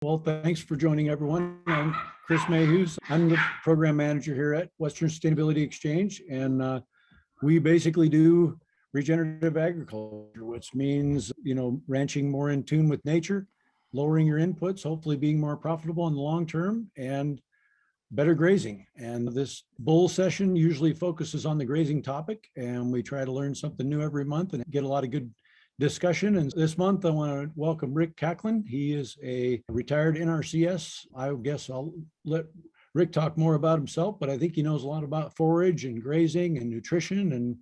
Well, thanks for joining everyone. I'm Chris Mayhews. I'm the program manager here at Western Sustainability Exchange, and we basically do regenerative agriculture, which means, ranching more in tune with nature, lowering your inputs, hopefully being more profitable in the long term, and better grazing. And this bull session usually focuses on the grazing topic, and we try to learn something new every month and get a lot of good discussion. And this month, I want to welcome Rick Caquelin. He is a retired NRCS. I guess I'll let Rick talk more about himself, but I think he knows a lot about forage and grazing and nutrition and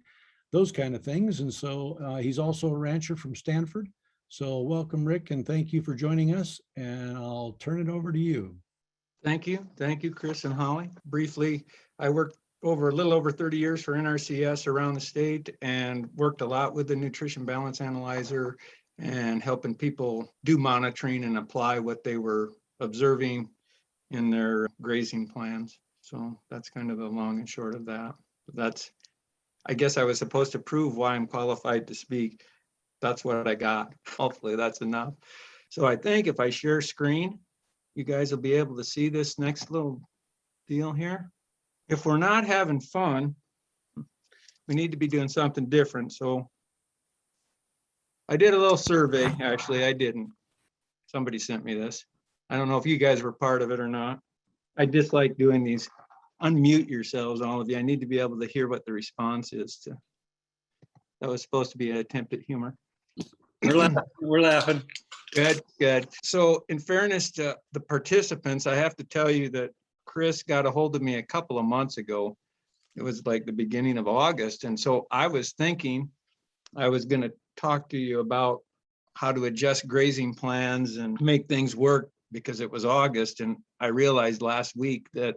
those kind of things. And so he's also a rancher from Stanford. So welcome, Rick, and thank you for joining us. And I'll turn it over to you. Thank you. Thank you, Chris and Holly. Briefly, I worked a little over 30 years for NRCS around the state and worked a lot with the nutrition balance analyzer and helping people do monitoring and apply what they were observing in their grazing plans. So that's kind of the long and short of that. I guess I was supposed to prove why I'm qualified to speak. That's what I got. Hopefully that's enough. So I think if I share screen, you guys will be able to see this next little deal here. If we're not having fun, we need to be doing something different. So I did a little survey. Actually, I didn't. Somebody sent me this. I don't know if you guys were part of it or not. I dislike doing these. Unmute yourselves, all of you. I need to be able to hear what the response is to. That was supposed to be an attempt at humor. We're laughing. Good. So in fairness to the participants, I have to tell you that Chris got a hold of me a couple of months ago. It was like the beginning of August. And so I was thinking I was going to talk to you about how to adjust grazing plans and make things work because it was August. And I realized last week that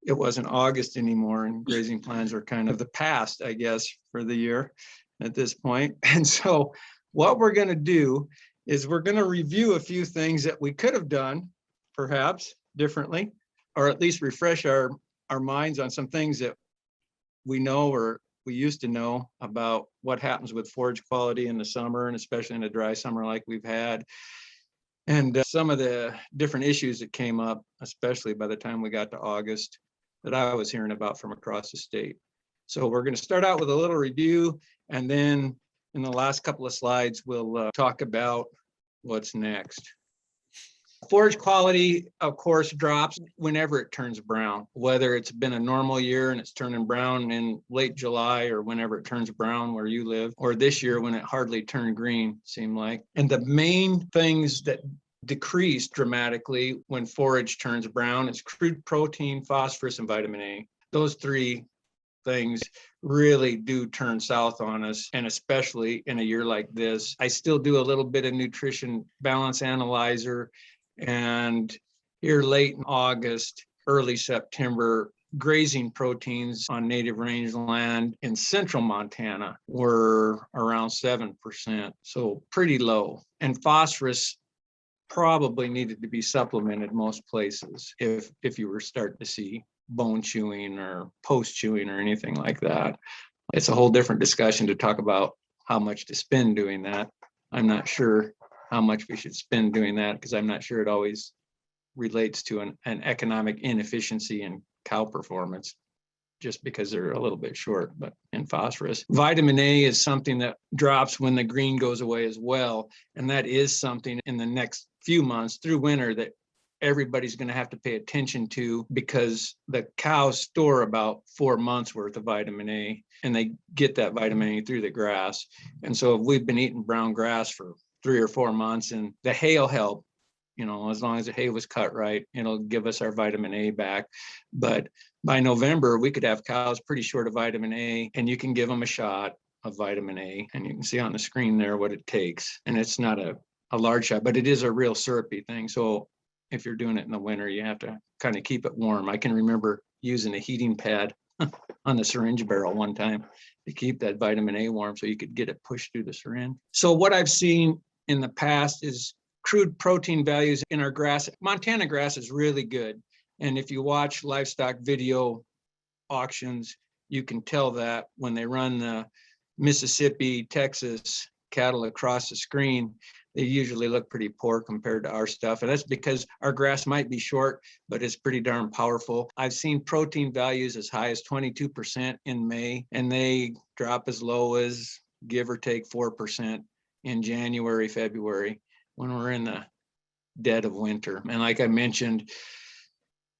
it wasn't August anymore and grazing plans are kind of the past, I guess, for the year at this point. And so what we're going to do is we're going to review a few things that we could have done perhaps differently, or at least refresh our minds on some things that we know or we used to know about what happens with forage quality in the summer, and especially in a dry summer like we've had. And some of the different issues that came up, especially by the time we got to August, that I was hearing about from across the state. So we're going to start out with a little review, and then in the last couple of slides, we'll talk about what's next. Forage quality, of course, drops whenever it turns brown, whether it's been a normal year and it's turning brown in late July or whenever it turns brown where you live, or this year when it hardly turned green, seemed like. And the main things that decrease dramatically when forage turns brown is crude protein, phosphorus, and vitamin A. Those three things really do turn south on us, and especially in a year like this. I still do a little bit of nutrition balance analyzer, and here late in August, early September, grazing proteins on native rangeland in central Montana were around 7%, so pretty low. And phosphorus probably needed to be supplemented most places if you were starting to see bone chewing or post chewing or anything like that. It's a whole different discussion to talk about how much to spend doing that. I'm not sure how much we should spend doing that because I'm not sure it always relates to an economic inefficiency in cow performance just because they're a little bit short, but in phosphorus. Vitamin A is something that drops when the green goes away as well. And that is something in the next few months through winter that everybody's going to have to pay attention to because the cows store about 4 months worth of vitamin A and they get that vitamin A through the grass. And so if we've been eating brown grass for 3 or 4 months and the hay will help, as long as the hay was cut right, it'll give us our vitamin A back. But by November, we could have cows pretty short of vitamin A, and you can give them a shot of vitamin A. And you can see on the screen there what it takes. And it's not a large shot, but it is a real syrupy thing. So if you're doing it in the winter, you have to kind of keep it warm. I can remember using a heating pad on the syringe barrel one time to keep that vitamin A warm so you could get it pushed through the syringe. So what I've seen in the past is crude protein values in our grass. Montana grass is really good. And if you watch livestock video auctions, you can tell that when they run the Mississippi, Texas cattle across the screen, they usually look pretty poor compared to our stuff. And that's because our grass might be short, but it's pretty darn powerful. I've seen protein values as high as 22% in May, and they drop as low as give or take 4% in January, February, when we're in the dead of winter. And like I mentioned,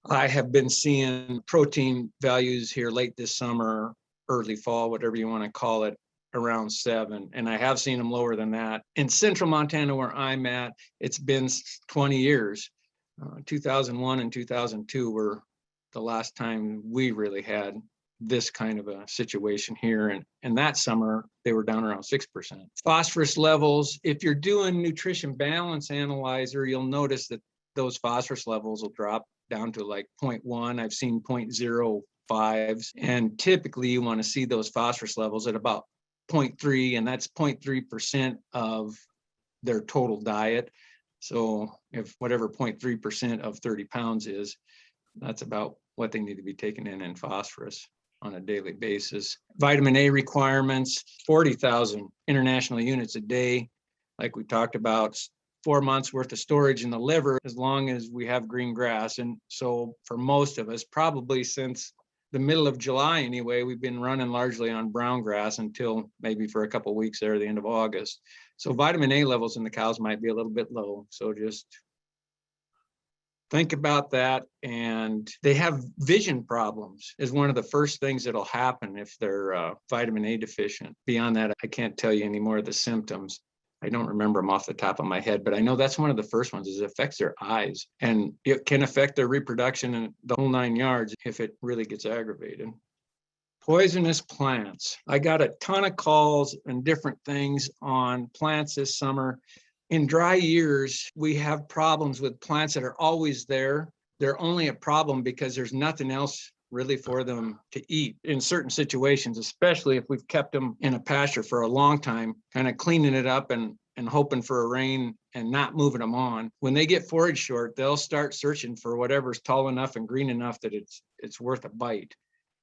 I have been seeing protein values here late this summer, early fall, whatever you want to call it, around 7. And I have seen them lower than that. In central Montana, where I'm at, it's been 20 years. 2001 and 2002 were the last time we really had this kind of a situation here. And that summer, they were down around 6%. Phosphorus levels, if you're doing nutrition balance analyzer, you'll notice that those phosphorus levels will drop down to like 0.1. I've seen 0.05s. And typically you want to see those phosphorus levels at about 0.3, and that's 0.3% of their total diet. So if whatever 0.3% of 30 pounds is, that's about what they need to be taking in phosphorus on a daily basis. Vitamin A requirements, 40,000 international units a day. Like we talked about, 4 months worth of storage in the liver as long as we have green grass. And so for most of us, probably since the middle of July anyway, we've been running largely on brown grass until maybe for a couple of weeks there at the end of August. So vitamin A levels in the cows might be a little bit low. So just think about that. And they have vision problems is one of the first things that'll happen if they're vitamin A deficient. Beyond that, I can't tell you any more of the symptoms. I don't remember them off the top of my head, but I know that's one of the first ones is it affects their eyes, and it can affect their reproduction and the whole 9 yards if it really gets aggravated. Poisonous plants. I got a ton of calls and different things on plants this summer. In dry years, we have problems with plants that are always there. They're only a problem because there's nothing else really for them to eat in certain situations, especially if we've kept them in a pasture for a long time, kind of cleaning it up and hoping for a rain and not moving them on. When they get forage short, they'll start searching for whatever's tall enough and green enough that it's worth a bite.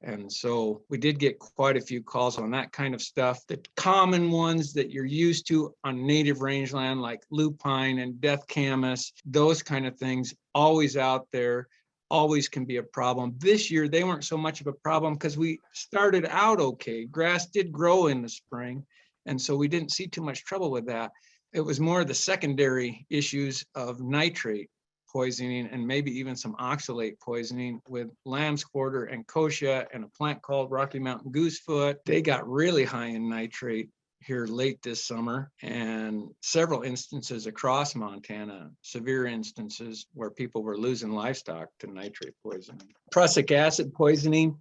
And so we did get quite a few calls on that kind of stuff. The common ones that you're used to on native rangeland, like lupine and death camas, those kind of things, always out there, always can be a problem. This year, they weren't so much of a problem because we started out okay. Grass did grow in the spring, and so we didn't see too much trouble with that. It was more the secondary issues of nitrate poisoning and maybe even some oxalate poisoning with lamb's quarter and kochia and a plant called Rocky Mountain goosefoot. They got really high in nitrate here late this summer, and several instances across Montana, severe instances where people were losing livestock to nitrate poisoning. Prussic acid poisoning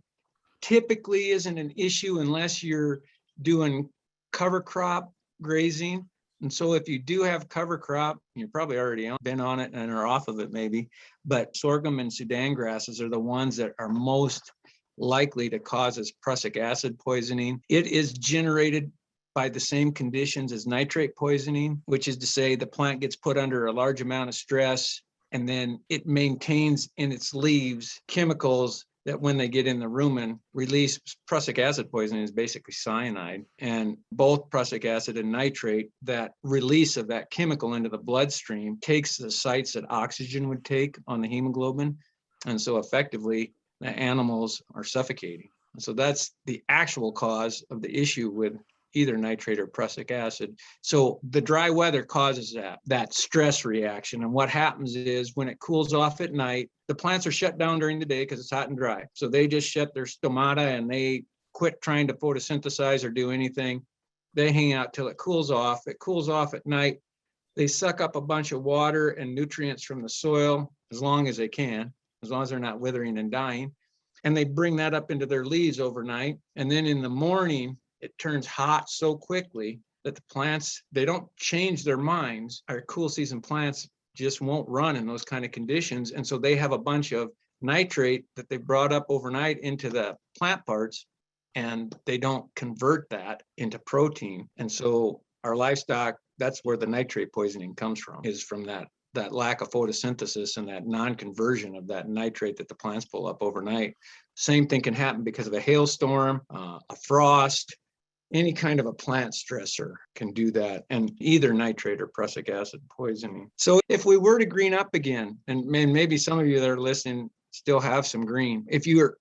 typically isn't an issue unless you're doing cover crop grazing. And so if you do have cover crop, you're probably already been on it and are off of it maybe, but sorghum and Sudan grasses are the ones that are most likely to cause us prussic acid poisoning. It is generated by the same conditions as nitrate poisoning, which is to say the plant gets put under a large amount of stress, and then it maintains in its leaves chemicals that when they get in the rumen release. Prussic acid poisoning is basically cyanide, and both prussic acid and nitrate, that release of that chemical into the bloodstream takes the sites that oxygen would take on the hemoglobin, and so effectively the animals are suffocating. So that's the actual cause of the issue with either nitrate or prussic acid. So the dry weather causes that stress reaction. And what happens is when it cools off at night, the plants are shut down during the day because it's hot and dry. So they just shut their stomata and they quit trying to photosynthesize or do anything. They hang out till it cools off. It cools off at night. They suck up a bunch of water and nutrients from the soil as long as they can, as long as they're not withering and dying. And they bring that up into their leaves overnight. And then in the morning, it turns hot so quickly that the plants, they don't change their minds. Our cool season plants just won't run in those kind of conditions. And so they have a bunch of nitrate that they brought up overnight into the plant parts, and they don't convert that into protein. And so our livestock, that's where the nitrate poisoning comes from, is from that lack of photosynthesis and that non-conversion of that nitrate that the plants pull up overnight. Same thing can happen because of a hailstorm, a frost, any kind of a plant stressor can do that, and either nitrate or prussic acid poisoning. So if we were to green up again, and maybe some of you that are listening still have some green, if you are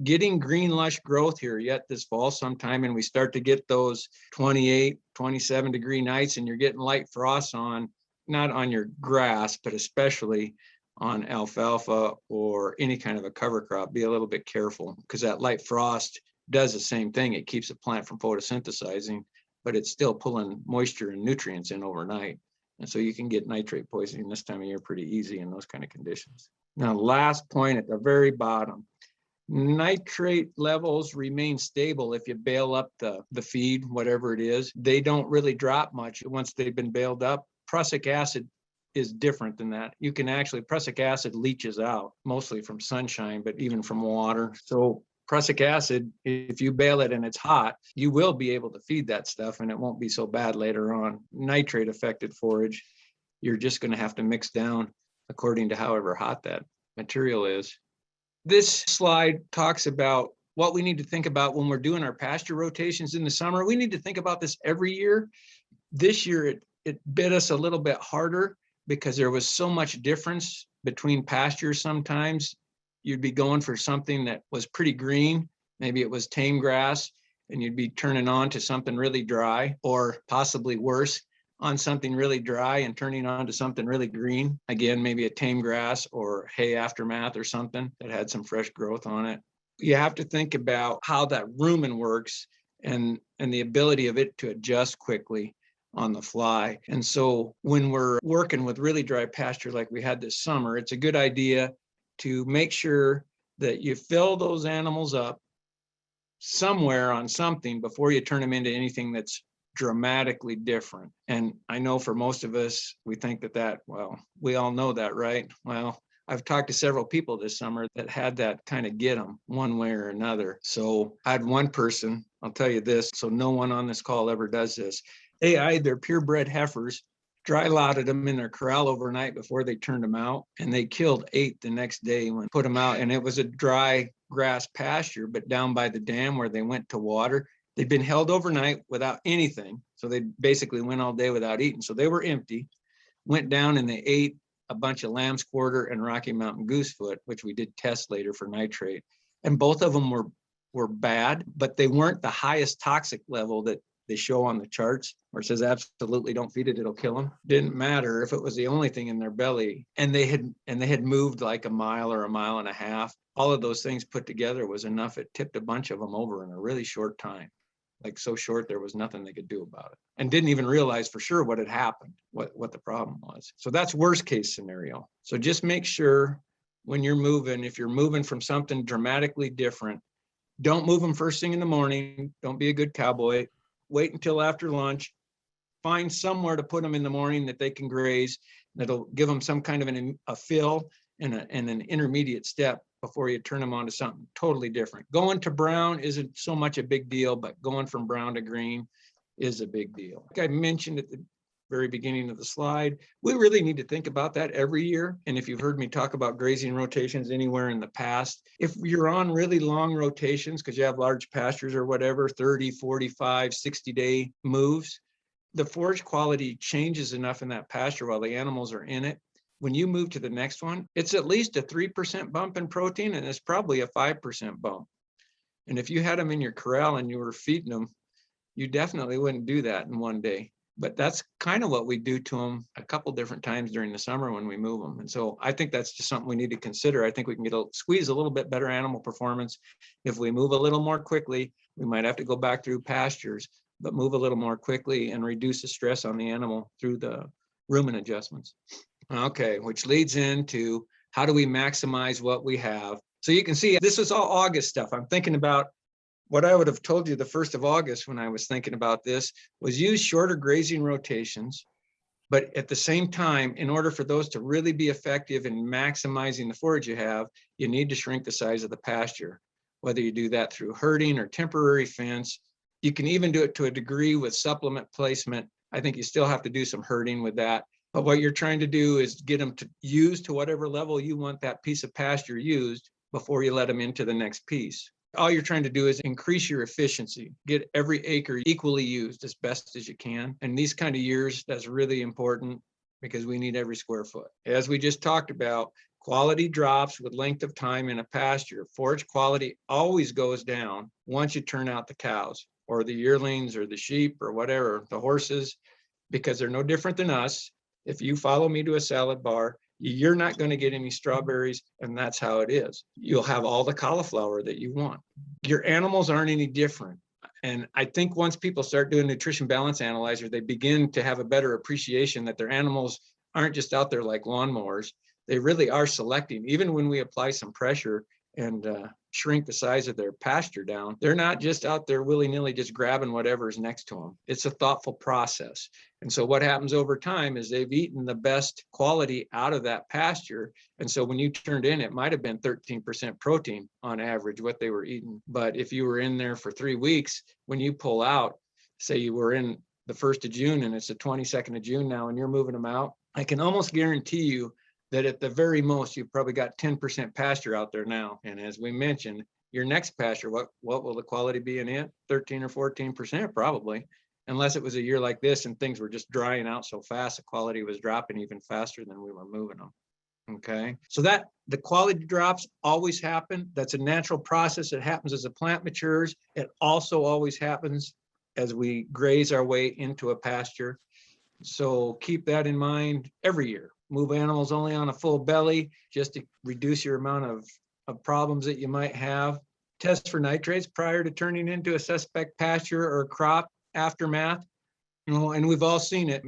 getting green lush growth here yet this fall sometime, and we start to get those 28, 27 degree nights, and you're getting light frosts on, not on your grass, but especially on alfalfa or any kind of a cover crop, be a little bit careful, because that light frost does the same thing. It keeps the plant from photosynthesizing, but it's still pulling moisture and nutrients in overnight. And so you can get nitrate poisoning this time of year pretty easy in those kind of conditions. Now, last point at the very bottom, nitrate levels remain stable if you bale up the feed, whatever it is. They don't really drop much once they've been baled up. Prussic acid is different than that. You can actually, prussic acid leaches out mostly from sunshine, but even from water. So prussic acid, if you bale it and it's hot, you will be able to feed that stuff and it won't be so bad later on. Nitrate affected forage, you're just going to have to mix down according to however hot that material is. This slide talks about what we need to think about when we're doing our pasture rotations in the summer. We need to think about this every year. This year, it bit us a little bit harder because there was so much difference between pastures. Sometimes you'd be going for something that was pretty green. Maybe it was tame grass, and you'd be turning on to something really dry, or possibly worse, on something really dry and turning on to something really green. Again, maybe a tame grass or hay aftermath or something that had some fresh growth on it. You have to think about how that rumen works and the ability of it to adjust quickly on the fly. And so when we're working with really dry pasture like we had this summer, it's a good idea to make sure that you fill those animals up somewhere on something before you turn them into anything that's dramatically different. And I know for most of us, we think that, well, we all know that, right? Well, I've talked to several people this summer that had that kind of get them one way or another. So I had one person, I'll tell you this, so no one on this call ever does this. They eyed their purebred heifers, dry lotted them in their corral overnight before they turned them out, and they killed 8 the next day when put them out. And it was a dry grass pasture, but down by the dam where they went to water, they'd been held overnight without anything. So they basically went all day without eating. So they were empty, went down and they ate a bunch of lamb's quarter and Rocky Mountain goosefoot, which we did test later for nitrate. And both of them were bad, but they weren't the highest toxic level that they show on the charts where it says absolutely don't feed it, it'll kill them. Didn't matter if it was the only thing in their belly. And they had moved like a mile or a mile and a half. All of those things put together was enough. It tipped a bunch of them over in a really short time. Like so short, there was nothing they could do about it, and didn't even realize for sure what had happened, what the problem was. So that's worst case scenario. So just make sure when you're moving, if you're moving from something dramatically different, don't move them first thing in the morning. Don't be a good cowboy. Wait until after lunch. Find somewhere to put them in the morning that they can graze. That'll give them some kind of a fill and an intermediate step before you turn them on to something totally different. Going to brown isn't so much a big deal, but going from brown to green is a big deal. Like I mentioned at the very beginning of the slide, we really need to think about that every year. And if you've heard me talk about grazing rotations anywhere in the past, if you're on really long rotations because you have large pastures or whatever, 30, 45, 60-day moves, the forage quality changes enough in that pasture while the animals are in it. When you move to the next one, it's at least a 3% bump in protein, and it's probably a 5% bump. And if you had them in your corral and you were feeding them, you definitely wouldn't do that in one day. But that's kind of what we do to them a couple different times during the summer when we move them. And so I think that's just something we need to consider. I think we can squeeze a little bit better animal performance. If we move a little more quickly, we might have to go back through pastures, but move a little more quickly and reduce the stress on the animal through the rumen adjustments. Okay, which leads into how do we maximize what we have? So you can see this is all August stuff. I'm thinking about what I would have told you the 1st of August when I was thinking about this was use shorter grazing rotations. But at the same time, in order for those to really be effective in maximizing the forage you have, you need to shrink the size of the pasture, whether you do that through herding or temporary fence. You can even do it to a degree with supplement placement. I think you still have to do some herding with that. But what you're trying to do is get them to use to whatever level you want that piece of pasture used before you let them into the next piece. All you're trying to do is increase your efficiency, get every acre equally used as best as you can. And these kind of years, that's really important because we need every square foot. As we just talked about, quality drops with length of time in a pasture. Forage quality always goes down once you turn out the cows or the yearlings or the sheep or whatever, the horses, because they're no different than us. If you follow me to a salad bar, you're not going to get any strawberries, and that's how it is. You'll have all the cauliflower that you want. Your animals aren't any different. And I think once people start doing nutrition balance analyzer, they begin to have a better appreciation that their animals aren't just out there like lawnmowers. They really are selecting. Even when we apply some pressure and shrink the size of their pasture down, they're not just out there willy-nilly just grabbing whatever's next to them. It's a thoughtful process. And so what happens over time is they've eaten the best quality out of that pasture. And so when you turned in, it might have been 13% protein on average, what they were eating. But if you were in there for 3 weeks, when you pull out, say you were in the 1st of June and it's the 22nd of June now, and you're moving them out, I can almost guarantee you that at the very most, you've probably got 10% pasture out there now. And as we mentioned, your next pasture, what will the quality be in it? 13 or 14% probably, unless it was a year like this and things were just drying out so fast, the quality was dropping even faster than we were moving them. Okay, so that the quality drops always happen. That's a natural process. It happens as a plant matures. It also always happens as we graze our way into a pasture. So keep that in mind every year. Move animals only on a full belly just to reduce your amount of problems that you might have. Test for nitrates prior to turning into a suspect pasture or crop aftermath. And we've all seen it,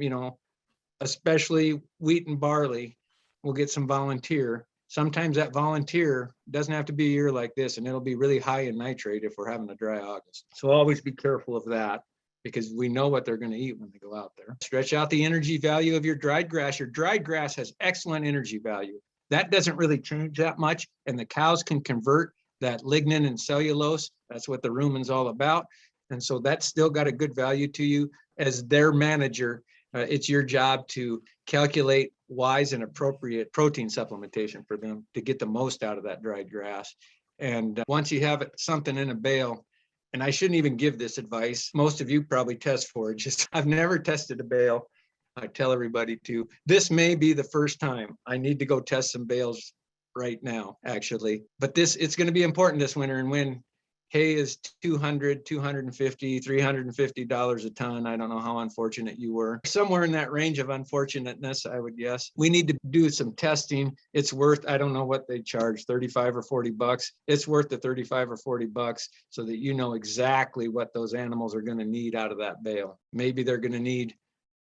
especially wheat and barley. We'll get some volunteer. Sometimes that volunteer doesn't have to be a year like this, and it'll be really high in nitrate if we're having a dry August. So always be careful of that, because we know what they're going to eat when they go out there. Stretch out the energy value of your dried grass. Your dried grass has excellent energy value. That doesn't really change that much, and the cows can convert that lignin and cellulose. That's what the rumen's all about. And so that's still got a good value to you. As their manager, it's your job to calculate wise and appropriate protein supplementation for them to get the most out of that dried grass. And once you have something in a bale, and I shouldn't even give this advice. Most of you probably test forages. I've never tested a bale. I tell everybody to. This may be the first time. I need to go test some bales right now, actually. But it's going to be important this winter. And when hay is $200, $250, $350 a ton, I don't know how unfortunate you were. Somewhere in that range of unfortunateness, I would guess. We need to do some testing. It's worth, I don't know what they charge, 35 or 40 bucks. It's worth the 35 or 40 bucks so that you know exactly what those animals are going to need out of that bale. Maybe they're going to need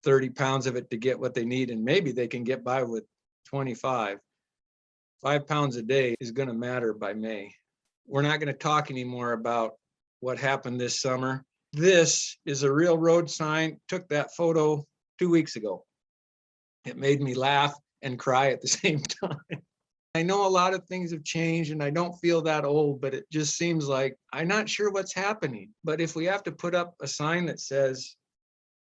30 pounds of it to get what they need, and maybe they can get by with 25. 5 pounds a day is going to matter by May. We're not going to talk anymore about what happened this summer. This is a real road sign. Took that photo 2 weeks ago. It made me laugh and cry at the same time. I know a lot of things have changed and I don't feel that old, but it just seems like I'm not sure what's happening. But if we have to put up a sign that says,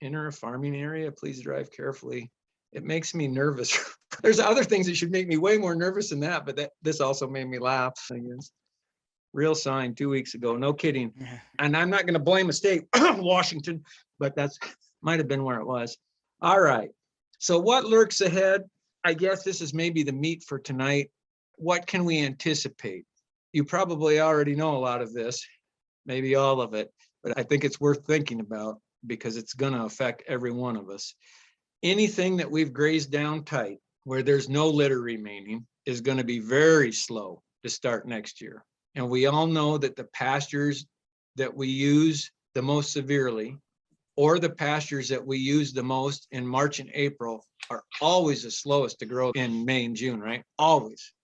enter a farming area, please drive carefully, it makes me nervous. There's other things that should make me way more nervous than that, but this also made me laugh, I guess. Real sign 2 weeks ago, no kidding. And I'm not going to blame a state, Washington, but that's might have been where it was. All right. So what lurks ahead? I guess this is maybe the meat for tonight. What can we anticipate? You probably already know a lot of this, maybe all of it, but I think it's worth thinking about because it's going to affect every one of us. Anything that we've grazed down tight, where there's no litter remaining, is going to be very slow to start next year. And we all know that the pastures that we use the most severely, or the pastures that we use the most in March and April, are always the slowest to grow in May and June, right? Always.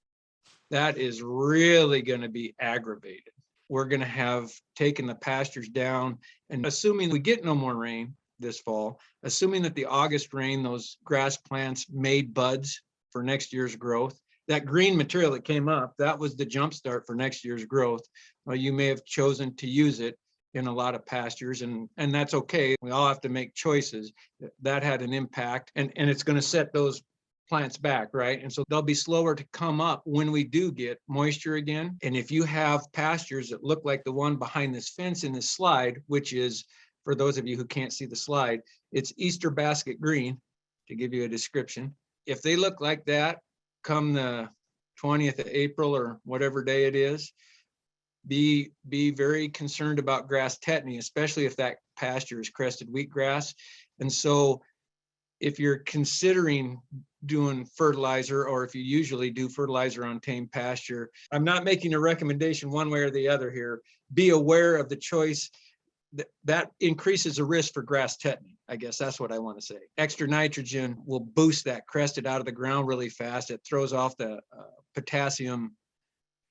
That is really going to be aggravated. We're going to have taken the pastures down, and assuming we get no more rain this fall, assuming that the August rain, those grass plants made buds for next year's growth. That green material that came up, that was the jump start for next year's growth. Well, you may have chosen to use it in a lot of pastures, and that's okay. We all have to make choices. That had an impact, and it's going to set those plants back, right? And so they'll be slower to come up when we do get moisture again. And if you have pastures that look like the one behind this fence in this slide, which is, for those of you who can't see the slide, it's Easter basket green, to give you a description. If they look like that come the 20th of April or whatever day it is, be very concerned about grass tetany, especially if that pasture is crested wheatgrass. And so if you're considering doing fertilizer, or if you usually do fertilizer on tame pasture, I'm not making a recommendation one way or the other here. Be aware of the choice that increases the risk for grass tetany. I guess that's what I want to say. Extra nitrogen will boost that crested out of the ground really fast. It throws off the potassium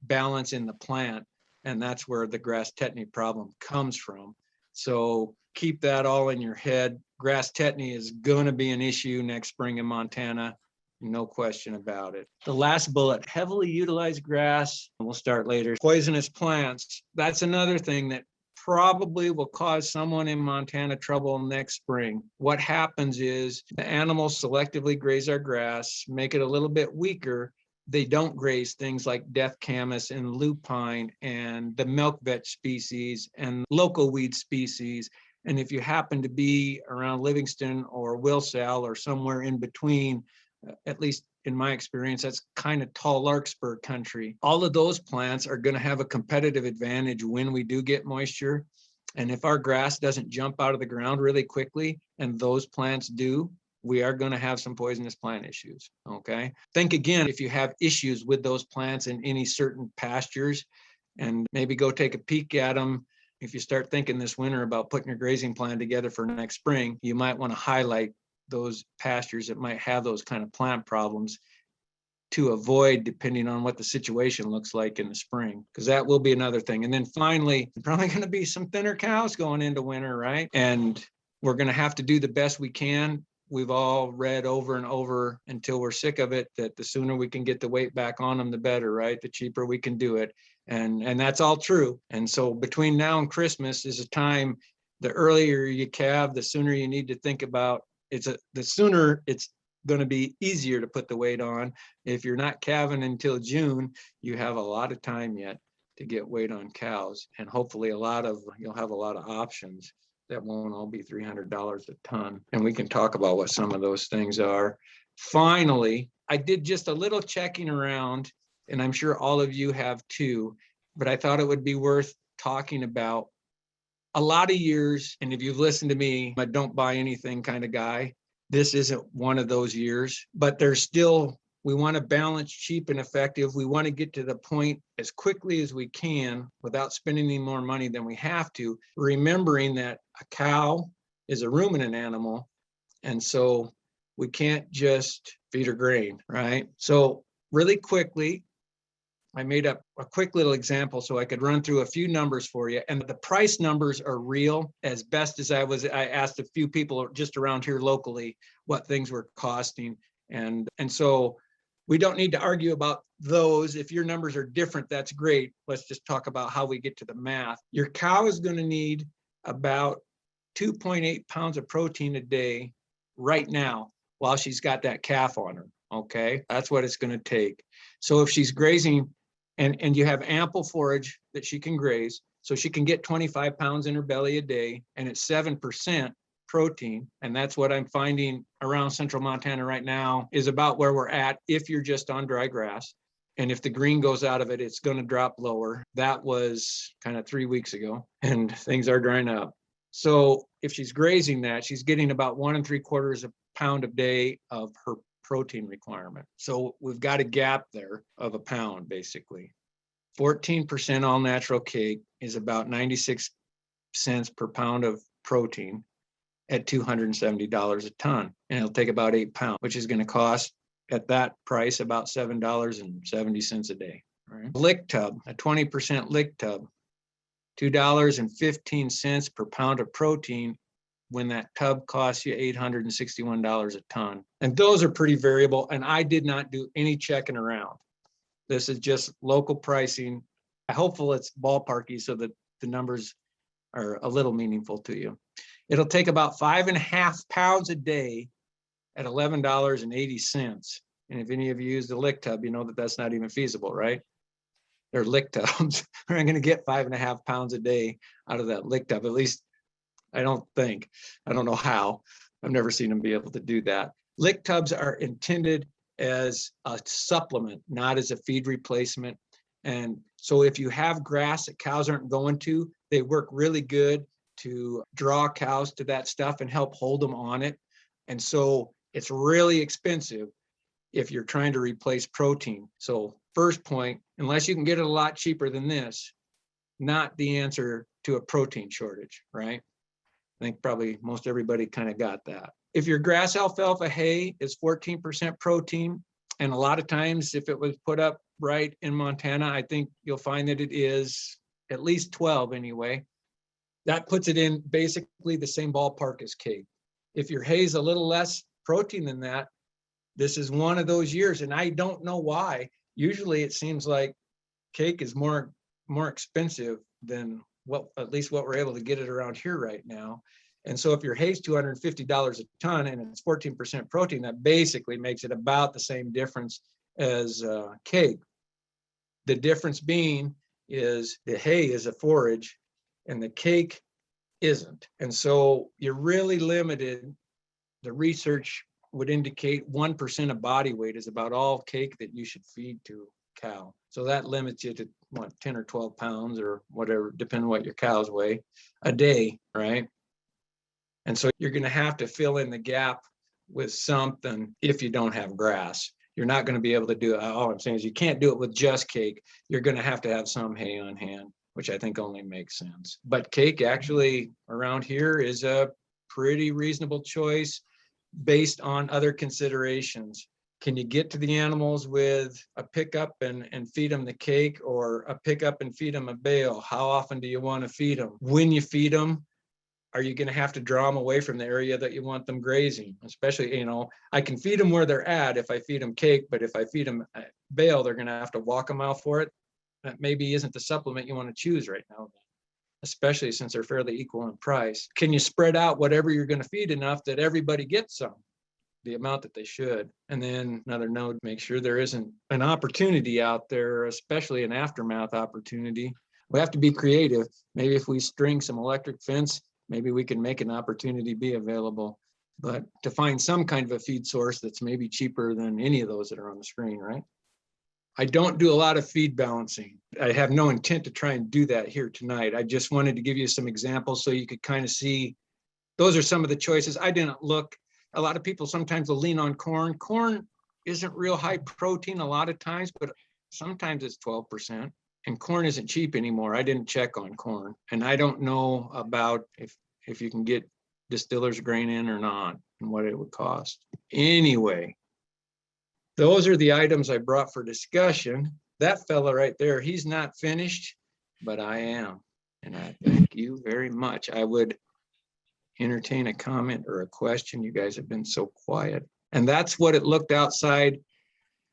balance in the plant. And that's where the grass tetany problem comes from. So keep that all in your head. Grass tetany is going to be an issue next spring in Montana. No question about it. The last bullet, heavily utilized grass. We'll start later. Poisonous plants. That's another thing that probably will cause someone in Montana trouble next spring. What happens is the animals selectively graze our grass, make it a little bit weaker. They don't graze things like death camas and lupine and the milk vetch species and local weed species. And if you happen to be around Livingston or Wilsall or somewhere in between, at least in my experience, that's kind of tall larkspur country. All of those plants are going to have a competitive advantage when we do get moisture. And if our grass doesn't jump out of the ground really quickly, and those plants do, we are going to have some poisonous plant issues, okay? Think again, if you have issues with those plants in any certain pastures, and maybe go take a peek at them. If you start thinking this winter about putting your grazing plan together for next spring, you might want to highlight those pastures that might have those kind of plant problems to avoid, depending on what the situation looks like in the spring, because that will be another thing. And then finally, probably going to be some thinner cows going into winter, right? And we're going to have to do the best we can. We've all read over and over until we're sick of it that the sooner we can get the weight back on them, the better, right? The cheaper we can do it. And that's all true. And so between now and Christmas is a time, the earlier you calve, the sooner you need to think about the sooner it's going to be easier to put the weight on. If you're not calving until June, you have a lot of time yet to get weight on cows. And hopefully you'll have a lot of options that won't all be $300 a ton. And we can talk about what some of those things are. Finally, I did just a little checking around, and I'm sure all of you have too, but I thought it would be worth talking about. A lot of years, and if you've listened to me, I don't buy anything kind of guy. This isn't one of those years, but there's still, we want to balance cheap and effective. We want to get to the point as quickly as we can without spending any more money than we have to, remembering that a cow is a ruminant animal. And so we can't just feed her grain, right? So really quickly, I made up a quick little example so I could run through a few numbers for you. And the price numbers are real. As best as I asked a few people just around here locally what things were costing. And so we don't need to argue about those. If your numbers are different, that's great. Let's just talk about how we get to the math. Your cow is going to need about 2.8 pounds of protein a day right now while she's got that calf on her. Okay, that's what it's going to take. So if she's grazing and you have ample forage that she can graze, so she can get 25 pounds in her belly a day, and it's 7% protein. And that's what I'm finding around central Montana right now is about where we're at if you're just on dry grass. And if the green goes out of it, it's going to drop lower. That was kind of 3 weeks ago, and things are drying up. So if she's grazing that, she's getting about 1 3/4 pound a day of her protein requirement. So we've got a gap there of a pound, basically. 14% all natural cake is about 96 cents per pound of protein at $270 a ton. And it'll take about 8 pounds, which is going to cost at that price about $7.70 a day. Right? Lick tub, a 20% lick tub, $2.15 per pound of protein when that tub costs you $861 a ton. And those are pretty variable. And I did not do any checking around. This is just local pricing. Hopefully it's ballparky so that the numbers are a little meaningful to you. It'll take about 5.5 pounds a day at $11.80 And if any of you use the lick tub, you know that that's not even feasible, right? They're lick tubs. We're not going to get 5.5 pounds a day out of that lick tub. At least I don't think. I don't know how. I've never seen them be able to do that. Lick tubs are intended as a supplement, not as a feed replacement. And so if you have grass that cows aren't going to, they work really good to draw cows to that stuff and help hold them on it. And so it's really expensive if you're trying to replace protein. So first point, unless you can get it a lot cheaper than this, not the answer to a protein shortage, right? I think probably most everybody kind of got that. If your grass alfalfa hay is 14% protein, and a lot of times if it was put up right in Montana, I think you'll find that it is at least 12 anyway. That puts it in basically the same ballpark as cake. If your hay is a little less protein than that, this is one of those years, and I don't know why. Usually it seems like cake is more expensive than at least what we're able to get it around here right now. And so if your hay's $250 a ton and it's 14% protein, that basically makes it about the same difference as cake. The difference being is the hay is a forage and the cake isn't. And so you're really limited. The research would indicate 1% of body weight is about all cake that you should feed to a cow. So that limits you to what, 10 or 12 pounds or whatever, depending on what your cows weigh a day, right? And so you're going to have to fill in the gap with something if you don't have grass. You're not going to be able to do it. All I'm saying is you can't do it with just cake. You're going to have some hay on hand, which I think only makes sense. But cake actually around here is a pretty reasonable choice based on other considerations. Can you get to the animals with a pickup and feed them the cake, or a pickup and feed them a bale? How often do you want to feed them? When you feed them, are you going to have to draw them away from the area that you want them grazing? Especially, I can feed them where they're at if I feed them cake, but if I feed them a bale, they're going to have to walk a mile for it. That maybe isn't the supplement you want to choose right now, especially since they're fairly equal in price. Can you spread out whatever you're going to feed enough that everybody gets some, the amount that they should? And then another note, make sure there isn't an opportunity out there, especially an aftermath opportunity. We have to be creative. Maybe if we string some electric fence, maybe we can make an opportunity be available. But to find some kind of a feed source that's maybe cheaper than any of those that are on the screen, right? I don't do a lot of feed balancing. I have no intent to try and do that here tonight. I just wanted to give you some examples so you could kind of see, those are some of the choices. I didn't look, a lot of people sometimes will lean on corn. Corn isn't real high protein a lot of times, but sometimes it's 12%. And corn isn't cheap anymore. I didn't check on corn. And I don't know about if you can get distiller's grain in or not and what it would cost. Anyway, those are the items I brought for discussion. That fella right there, he's not finished, but I am. And I thank you very much. I would entertain a comment or a question. You guys have been so quiet. And that's what it looked outside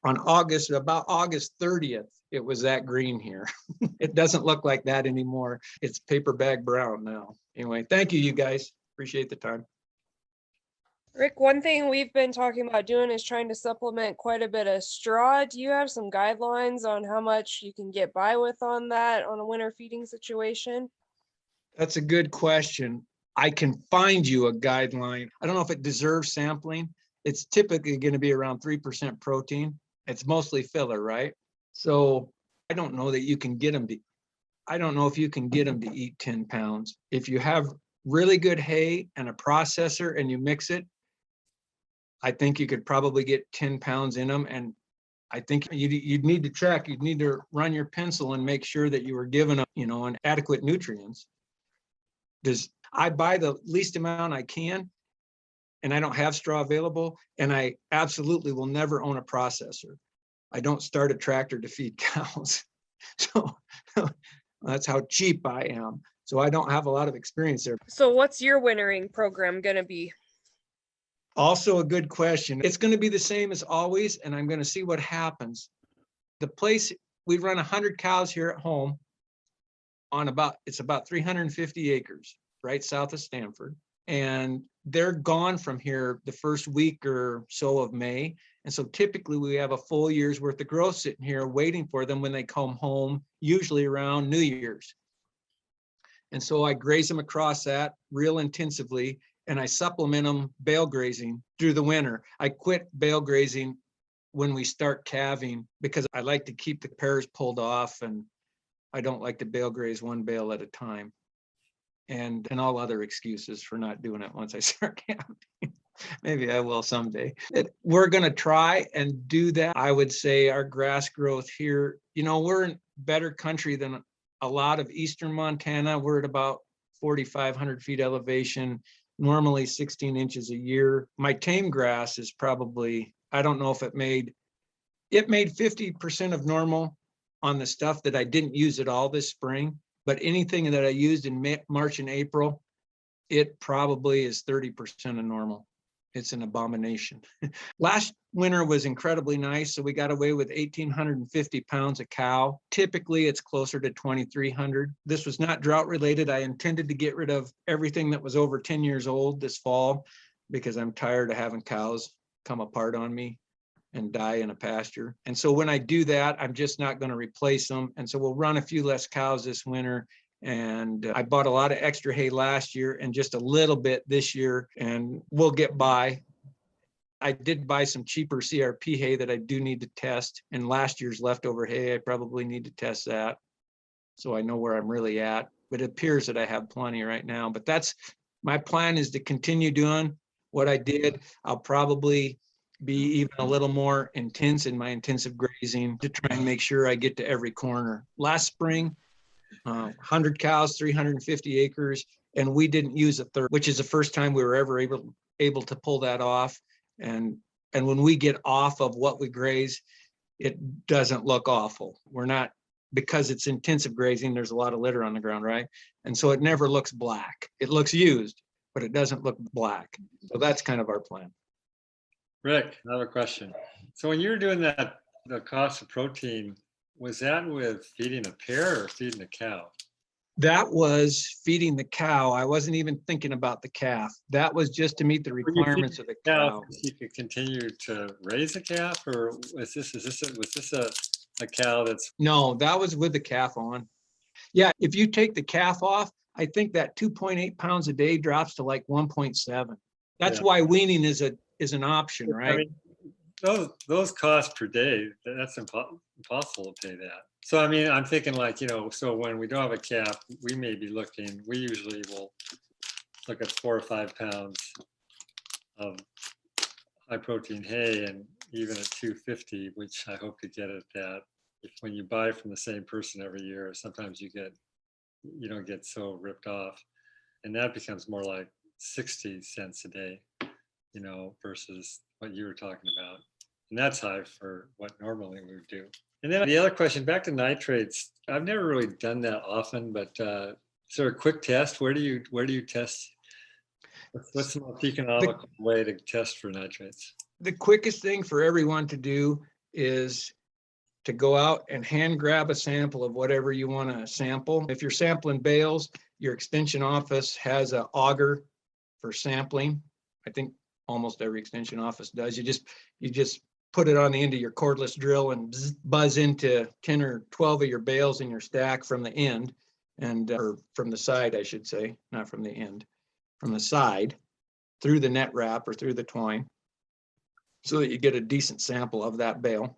on about August 30th. It was that green here. It doesn't look like that anymore. It's paper bag brown now. Anyway, thank you, you guys. Appreciate the time. Rick, one thing we've been talking about doing is trying to supplement quite a bit of straw. Do you have some guidelines on how much you can get by with on that on a winter feeding situation? That's a good question. I can find you a guideline. I don't know if it deserves sampling. It's typically going to be around 3% protein. It's mostly filler, right? So I don't know that you can get them to, I don't know if you can get them to eat 10 pounds. If you have really good hay and a processor and you mix it, I think you could probably get 10 pounds in them. And I think you'd need to check, you'd need to run your pencil and make sure that you were giving them, an adequate nutrients. I buy the least amount I can, and I don't have straw available, and I absolutely will never own a processor. I don't start a tractor to feed cows. So that's how cheap I am. So I don't have a lot of experience there. So what's your wintering program going to be? Also a good question. It's going to be the same as always, and I'm going to see what happens. The place, we run 100 cows here at home on it's about 350 acres, right south of Stanford. And they're gone from here the first week or so of May. And so typically we have a full year's worth of growth sitting here waiting for them when they come home, usually around New Year's. And so I graze them across that real intensively, and I supplement them bale grazing through the winter. I quit bale grazing when we start calving because I like to keep the pairs pulled off, and I don't like to bale graze one bale at a time. And all other excuses for not doing it once I start calving. Maybe I will someday. We're going to try and do that. I would say our grass growth here, we're in better country than a lot of eastern Montana. We're at about 4,500 feet elevation, normally 16 inches a year. My tame grass is probably, I don't know if it made 50% of normal on the stuff that I didn't use at all this spring, but anything that I used in March and April, it probably is 30% of normal. It's an abomination. Last winter was incredibly nice. So we got away with 1,850 pounds of cow. Typically it's closer to 2,300. This was not drought related. I intended to get rid of everything that was over 10 years old this fall because I'm tired of having cows come apart on me and die in a pasture. And so when I do that, I'm just not going to replace them. And so we'll run a few less cows this winter. And I bought a lot of extra hay last year and just a little bit this year, and we'll get by. I did buy some cheaper CRP hay that I do need to test, and last year's leftover hay, I probably need to test that so I know where I'm really at. But it appears that I have plenty right now. But that's my plan, is to continue doing what I did. I'll probably be even a little more intense in my intensive grazing to try and make sure I get to every corner. Last spring, 100 cows, 350 acres, and we didn't use a third, which is the first time we were ever able to pull that off. And when we get off of what we graze, it doesn't look awful. We're not, because it's intensive grazing, there's a lot of litter on the ground, right? And so it never looks black. It looks used, but it doesn't look black. So that's kind of our plan. Rick, I have a question. So when you were doing that, the cost of protein, was that with feeding a pair or feeding a cow? That was feeding the cow. I wasn't even thinking about the calf. That was just to meet the requirements of the cow. You could continue to raise a calf, or was this a cow that's? No, that was with the calf on. Yeah, if you take the calf off, I think that 2.8 pounds a day drops to like 1.7. That's why weaning is an option, right? I mean, those costs per day, that's impossible to pay that. So, I mean, I'm thinking like, so when we don't have a calf, we usually will look at 4 or 5 pounds of high protein hay, and even at 250, which I hope to get at that. When you buy from the same person every year, sometimes you don't get so ripped off, and that becomes more like 60 cents a day, versus what you were talking about. And that's high for what normally we would do. And then the other question, back to nitrates, I've never really done that often, but is there a quick test? Where do you test? What's the most economical way to test for nitrates? The quickest thing for everyone to do is to go out and hand grab a sample of whatever you want to sample. If you're sampling bales, your extension office has an auger for sampling. I think almost every extension office does. You just put it on the end of your cordless drill and buzz into 10 or 12 of your bales in your stack from the end, or from the side, I should say, not from the end, from the side, through the net wrap or through the twine, so that you get a decent sample of that bale.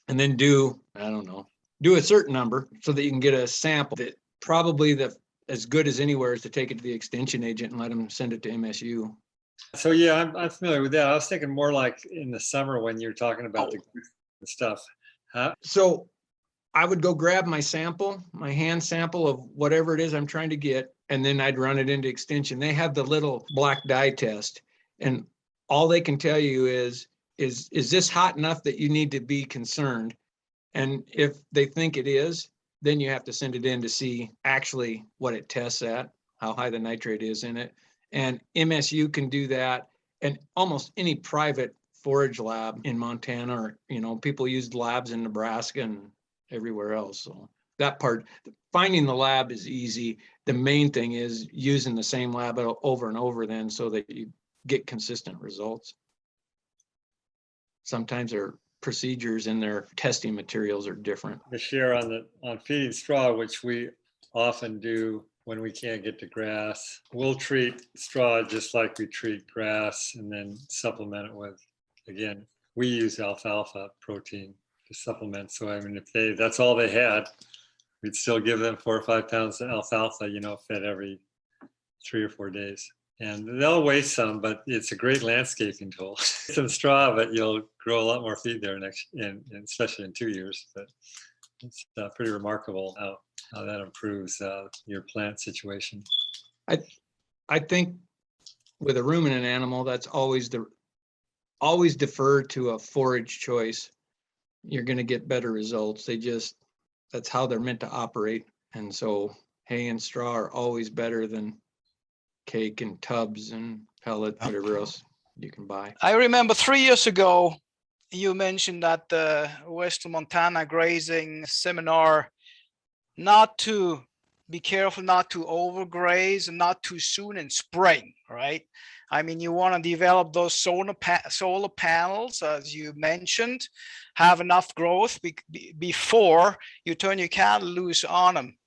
And then do a certain number so that you can get a sample that probably as good as anywhere is to take it to the extension agent and let them send it to MSU. So yeah, I'm familiar with that. I was thinking more like in the summer when you're talking about the stuff. So I would go grab my hand sample of whatever it is I'm trying to get, and then I'd run it into extension. They have the little black dye test, and all they can tell you is this hot enough that you need to be concerned? And if they think it is, then you have to send it in to see actually what it tests at, how high the nitrate is in it. And MSU can do that, and almost any private forage lab in Montana, or people use labs in Nebraska and everywhere else. So that part, finding the lab is easy. The main thing is using the same lab over and over then, so that you get consistent results. sometimes their procedures and their testing materials are different. The share on feeding straw, which we often do when we can't get to grass. We'll treat straw just like we treat grass and then supplement it with, again, we use alfalfa protein to supplement. So I mean, if that's all they had, we'd still give them 4 or 5 pounds of alfalfa, fed every 3 or 4 days. And they'll waste some, but it's a great landscaping tool. Some straw, but you'll grow a lot more feed there especially in 2 years. But it's pretty remarkable how that improves your plant situation. I think with a ruminant animal, that's always defer to a forage choice. You're going to get better results. That's how they're meant to operate. And so hay and straw are always better than cake and tubs and pellet, whatever else you can buy. I remember 3 years ago, you mentioned at the Western Montana grazing seminar, not to be careful, not to overgraze and not too soon in spring, right? I mean, you want to develop those solar panels, as you mentioned, have enough growth before you turn your cattle loose on them.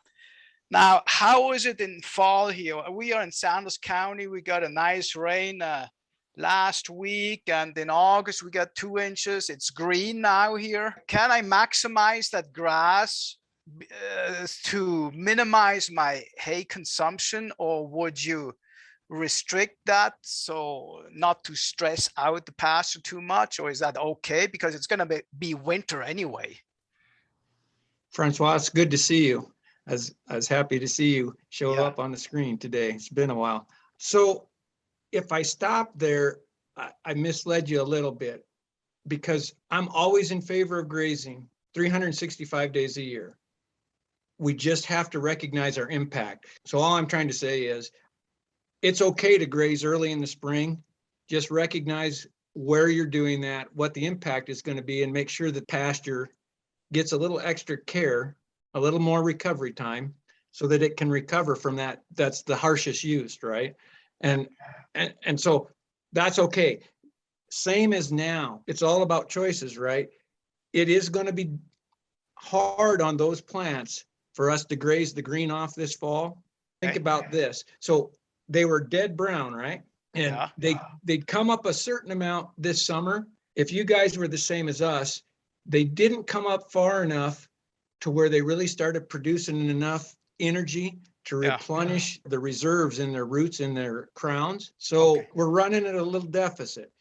Now, how is it in fall here? We are in Sanders County. We got a nice rain last week, and in August we got 2 inches. It's green now here. Can I maximize that grass to minimize my hay consumption, or would you restrict that so not to stress out the pasture too much, or is that okay because it's going to be winter anyway? Francois, it's good to see you. I was happy to see you show Yeah. up on the screen today. It's been a while. So if I stop there, I misled you a little bit, because I'm always in favor of grazing 365 days a year. We just have to recognize our impact. So all I'm trying to say is it's okay to graze early in the spring. Just recognize where you're doing that, what the impact is going to be, and make sure the pasture gets a little extra care, a little more recovery time, so that it can recover from that. That's the harshest used, right? And so that's okay. Same as now. It's all about choices, right? It is going to be hard on those plants for us to graze the green off this fall. Think Okay. about this. So they were dead brown, right? And Yeah. they'd come up a certain amount this summer. If you guys were the same as us, they didn't come up far enough to where they really started producing enough energy to Yeah. replenish the reserves in their roots and their crowns. So Okay. we're running at a little deficit.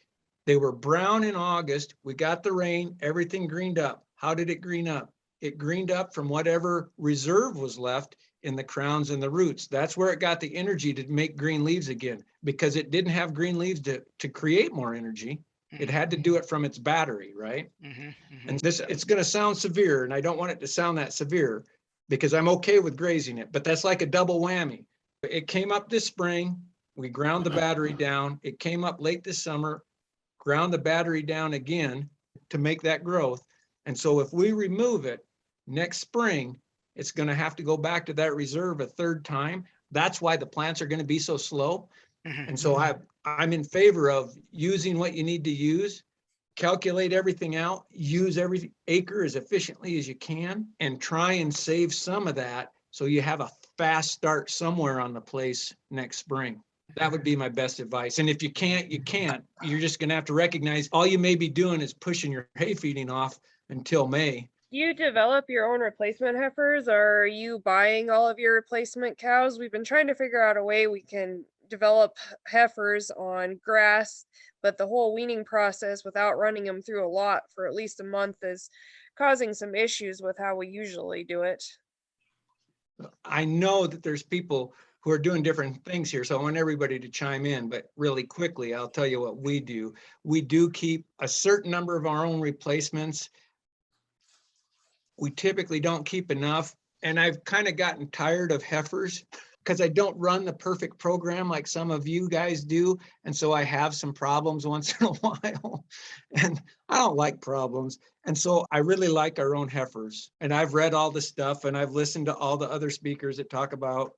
They were brown in August. We got the rain, everything greened up. How did it green up? It greened up from whatever reserve was left in the crowns and the roots. That's where it got the energy to make green leaves again, because it didn't have green leaves to create more energy. It had to do it from its battery, right? And it's going to sound severe, and I don't want it to sound that severe, because I'm okay with grazing it, but that's like a double whammy. It came up this spring, we ground the battery down. It came up late this summer, ground the battery down again to make that growth. And so if we remove it next spring, it's going to have to go back to that reserve a third time. That's why the plants are going to be so slow. And so I'm in favor of using what you need to use, calculate everything out, use every acre as efficiently as you can, and try and save some of that so you have a fast start somewhere on the place next spring. That would be my best advice. And if you can't, you can't. You're just going to have to recognize all you may be doing is pushing your hay feeding off until May. Do you develop your own replacement heifers, or are you buying all of your replacement cows? We've been trying to figure out a way we can develop heifers on grass, but the whole weaning process without running them through a lot for at least a month is causing some issues with how we usually do it. I know that there's people who are doing different things here, so I want everybody to chime in, but really quickly, I'll tell you what we do. We do keep a certain number of our own replacements. We typically don't keep enough, and I've kind of gotten tired of heifers because I don't run the perfect program like some of you guys do, and so I have some problems once in a while, and I don't like problems. And so I really like our own heifers, and I've read all the stuff, and I've listened to all the other speakers that talk about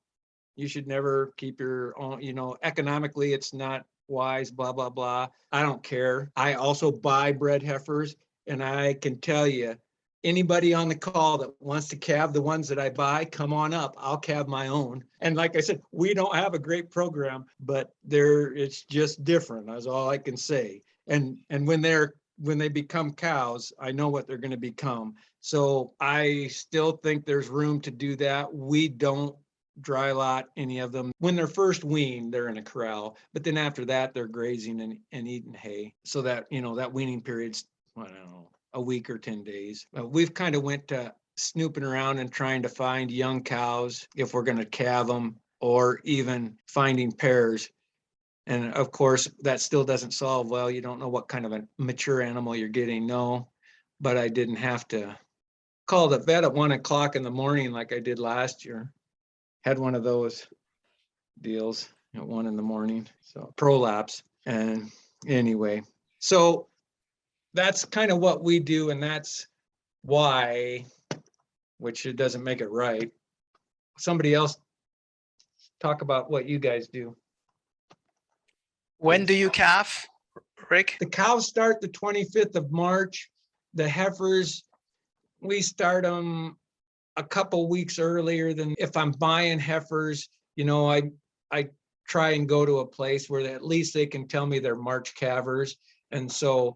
you should never keep your own, economically, it's not wise, blah, blah, blah. I don't care. I also buy bred heifers, and I can tell you, anybody on the call that wants to calve the ones that I buy, come on up. I'll calve my own. And like I said, we don't have a great program, but it's just different. That's all I can say. And when they become cows, I know what they're going to become. So I still think there's room to do that. We don't dry lot any of them. When they're first weaned, they're in a corral, but then after that, they're grazing and eating hay. So that, that weaning period's, I don't know, a week or 10 days. We've kind of went to snooping around and trying to find young cows if we're going to calve them, or even finding pairs. And of course, that still doesn't solve well. You don't know what kind of a mature animal you're getting. No, but I didn't have to call the vet at 1 o'clock in the morning like I did last year. Had one of those deals at 1 in the morning. So prolapse. And anyway, so that's kind of what we do. And that's why, which it doesn't make it right. Somebody else talk about what you guys do. When do you calve, Rick? The cows start the 25th of March. The heifers, we start them a couple weeks earlier than if I'm buying heifers. I try and go to a place where at least they can tell me they're March calvers. And so,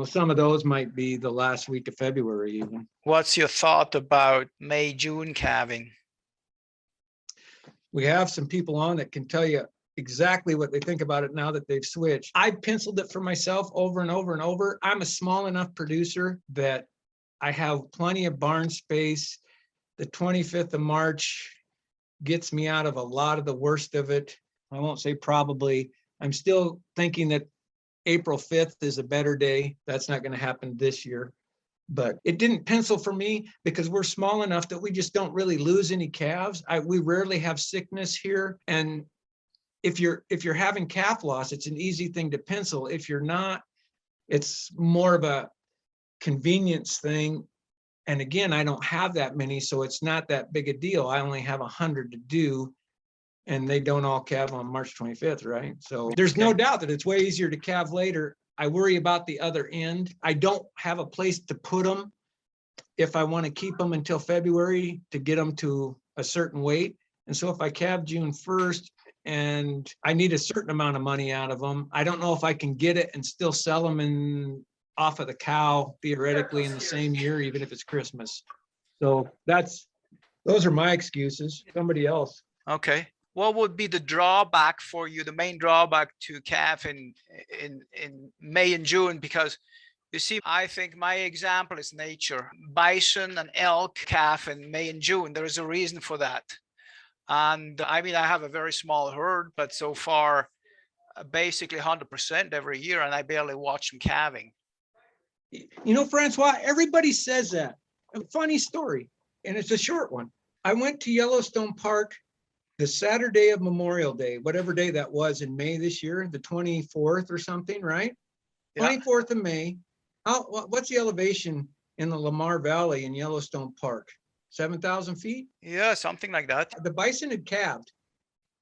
some of those might be the last week of February even. What's your thought about May, June calving? We have some people on that can tell you exactly what they think about it now that they've switched. I penciled it for myself over and over and over. I'm a small enough producer that I have plenty of barn space. The 25th of March gets me out of a lot of the worst of it. I won't say probably. I'm still thinking that April 5th is a better day. That's not going to happen this year. But it didn't pencil for me because we're small enough that we just don't really lose any calves. We rarely have sickness here. And if you're having calf loss, it's an easy thing to pencil. If you're not, it's more of a convenience thing. And again, I don't have that many, so it's not that big a deal. I only have 100 to do, and they don't all calve on March 25th, right? So there's no doubt that it's way easier to calve later. I worry about the other end. I don't have a place to put them if I want to keep them until February to get them to a certain weight. And so if I calve June 1st and I need a certain amount of money out of them, I don't know if I can get it and still sell them off of the cow theoretically in the same year, even if it's Christmas. So those are my excuses. Somebody else. Okay. What would be the drawback for you, the main drawback to calf in May and June? Because you see, I think my example is nature. Bison and elk calf in May and June. There is a reason for that. And I mean, I have a very small herd, but so far, basically 100% every year, and I barely watch them calving. Francois, everybody says that. A funny story, and it's a short one. I went to Yellowstone Park the Saturday of Memorial Day, whatever day that was in May this year, the 24th or something, right? Yeah. 24th of May. What's the elevation in the Lamar Valley in Yellowstone Park? 7,000 feet? Yeah, something like that. The bison had calved.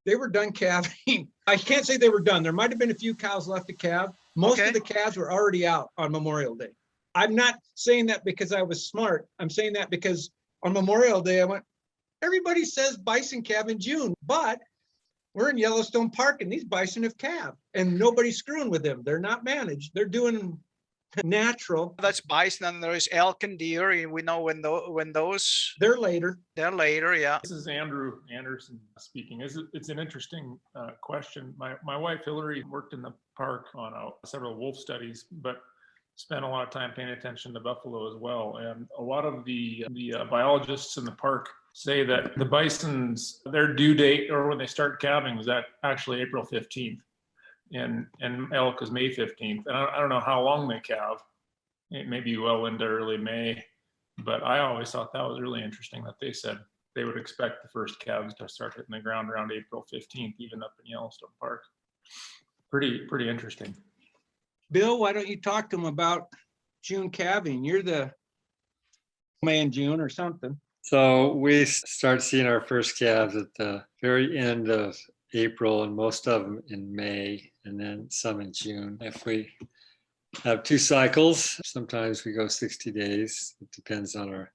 They were done calving. I can't say they were done. There might have been a few cows left to calve. Most of the calves were already out on Memorial Day. I'm not saying that because I was smart. I'm saying that because on Memorial Day, I went, everybody says bison calve in June, but we're in Yellowstone Park and these bison have calved and nobody's screwing with them. They're not managed. They're doing natural. That's bison, and there is elk and deer. And we know when those they're later. They're later, yeah. This is Andrew Anderson speaking. It's an interesting question. My wife Hillary worked in the park on several wolf studies, but spent a lot of time paying attention to buffalo as well. And a lot of the biologists in the park say that the bison's, their due date or when they start calving was actually April 15th. And elk is May 15th. And I don't know how long they calve. It may be well into early May, but I always thought that was really interesting that they said they would expect the first calves to start hitting the ground around April 15th, even up in Yellowstone Park. Pretty interesting. Bill, why don't you talk to them about June calving? You're the May and June or something. So we start seeing our first calves at the very end of April and most of them in May. and then some in June. If we have 2 cycles, sometimes we go 60 days. It depends on our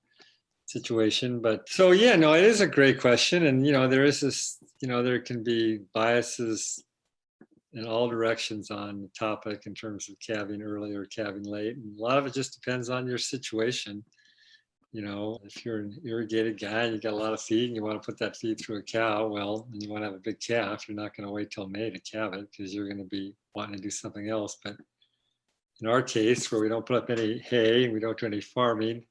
situation. But so, yeah, no, it is a great question. And, there is this, there can be biases in all directions on the topic in terms of calving early or calving late. And a lot of it just depends on your situation. If you're an irrigated guy and you got a lot of feed and you want to put that feed through a cow, well, and you want to have a big calf, you're not going to wait till May to calve it because you're going to be wanting to do something else. But in our case, where we don't put up any hay and we don't do any farming,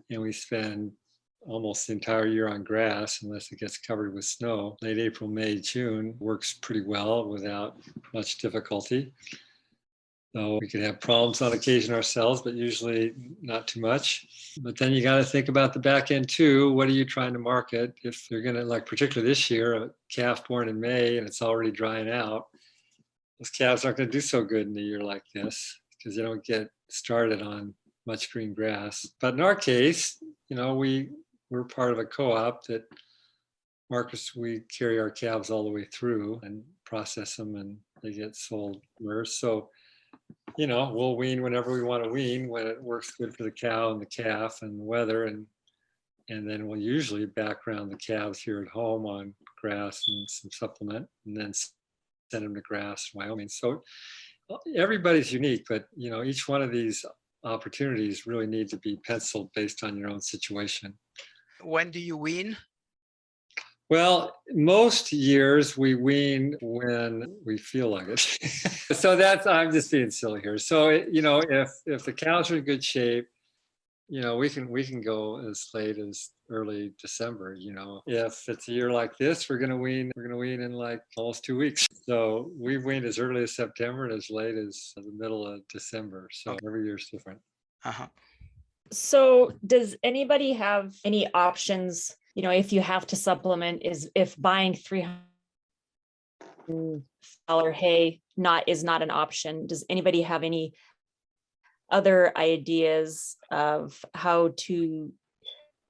and we spend almost the entire year on grass unless it gets covered with snow, late April, May, June works pretty well without much difficulty. So we could have problems on occasion ourselves, but usually not too much. But then you got to think about the back end too. What are you trying to market? If you're going to, like particularly this year, a calf born in May and it's already drying out, those calves aren't going to do so good in a year like this because you don't get started on much green grass. But in our case, we're part of a co-op that we carry our calves all the way through and process them and they get sold first. So we'll wean whenever we want to wean when it works good for the cow and the calf and the weather. And then we'll usually background the calves here at home on grass and some supplement and then send them to grass in Wyoming. So everybody's unique, but each one of these opportunities really need to be penciled based on your own situation. When do you wean? Well, most years we wean when we feel like it. So I'm just being silly here. So, if the cows are in good shape, we can go as late as early December. If it's a year like this, we're gonna wean in like almost 2 weeks. So we wean as early as September and as late as the middle of December. So every year is different. Uh-huh. So does anybody have any options, if you have to supplement, if buying $300 hay is not an option? Does anybody have any other ideas of how to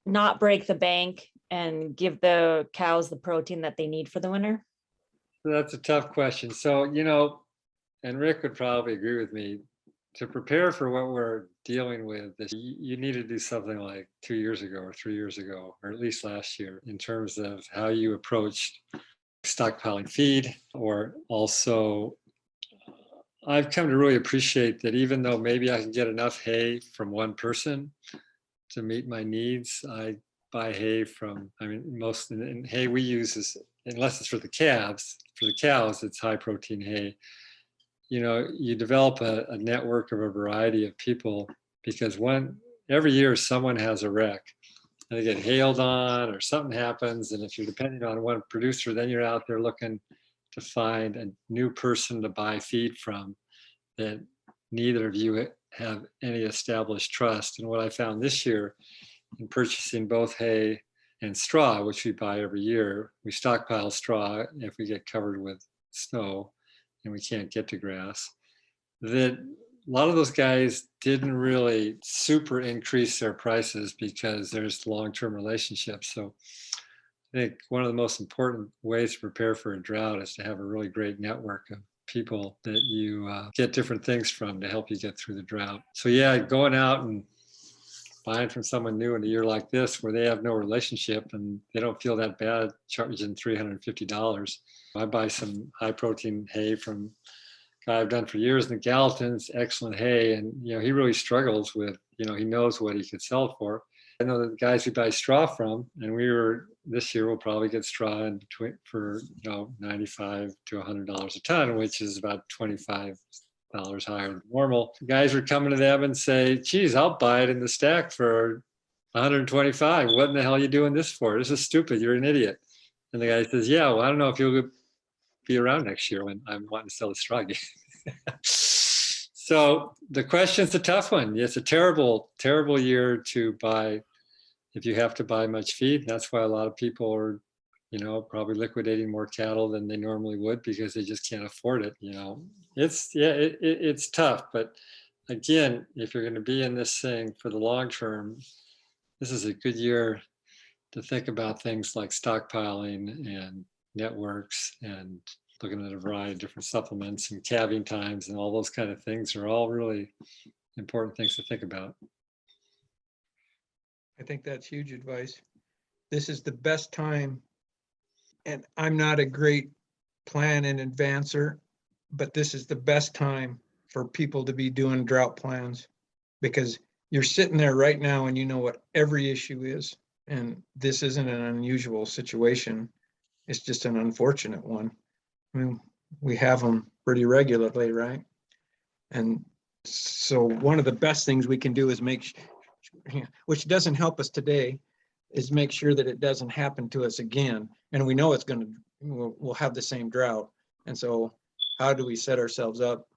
not break the bank and give the cows the protein that they need for the winter? That's a tough question. So, and Rick would probably agree with me, to prepare for what we're dealing with, you need to do something like 2 years ago or 3 years ago, or at least last year, in terms of how you approached stockpiling feed. Or also, I've come to really appreciate that even though maybe I can get enough hay from one person to meet my needs, I buy hay from, most and hay we use is, unless it's for the calves, for the cows, it's high protein hay. You develop a network of a variety of people because every year someone has a wreck and they get hailed on or something happens. And if you're depending on one producer, then you're out there looking to find a new person to buy feed from that neither of you have any established trust. And what I found this year in purchasing both hay and straw, which we buy every year, we stockpile straw if we get covered with snow and we can't get to grass, that a lot of those guys didn't really super increase their prices because there's long-term relationships. So I think one of the most important ways to prepare for a drought is to have a really great network of people that you get different things from to help you get through the drought. So yeah, going out and buying from someone new in a year like this where they have no relationship and they don't feel that bad charging $350. I buy some high protein hay from a guy I've done for years in the Gallatin's, excellent hay. And, he really struggles with, he knows what he could sell it for. I know the guys we buy straw from, and this year we'll probably get straw in between for, $95 to $100 a ton, which is about $25 higher than normal. The guys are coming to them and say, geez, I'll buy it in the stack for 125. What in the hell are you doing this for? This is stupid. You're an idiot. And the guy says, yeah, well, I don't know if you'll be around next year when I'm wanting to sell the straw again. So the question's a tough one. It's a terrible, terrible year to buy if you have to buy much feed. That's why a lot of people are, probably liquidating more cattle than they normally would because they just can't afford it. It's tough. But again, if you're going to be in this thing for the long term, this is a good year to think about things like stockpiling and networks and looking at a variety of different supplements and calving times and all those kind of things are all really important things to think about. I think that's huge advice. This is the best time. And I'm not a great plan and advancer, but this is the best time for people to be doing drought plans because you're sitting there right now and you know what every issue is. And this isn't an unusual situation. It's just an unfortunate one. I mean, we have them pretty regularly, right? And so one of the best things we can do is which doesn't help us today, is make sure that it doesn't happen to us again. And we know we'll have the same drought. And so how do we set ourselves up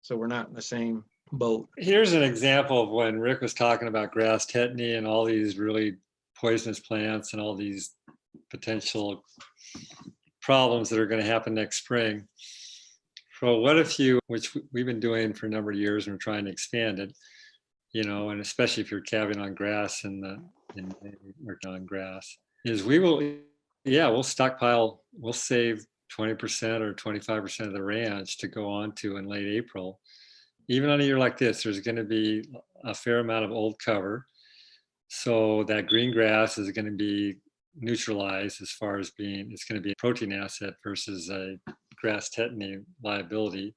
so we're not in the same boat? Here's an example of when Rick was talking about grass tetany and all these really poisonous plants and all these potential problems that are going to happen next spring. So what if which we've been doing for a number of years and we're trying to expand it, and especially if you're calving on grass and working on grass, is we'll stockpile, we'll save 20% or 25% of the ranch to go on to in late April. Even on a year like this, there's going to be a fair amount of old cover. So that green grass is going to be neutralized as far as it's going to be a protein asset versus a grass tetany liability.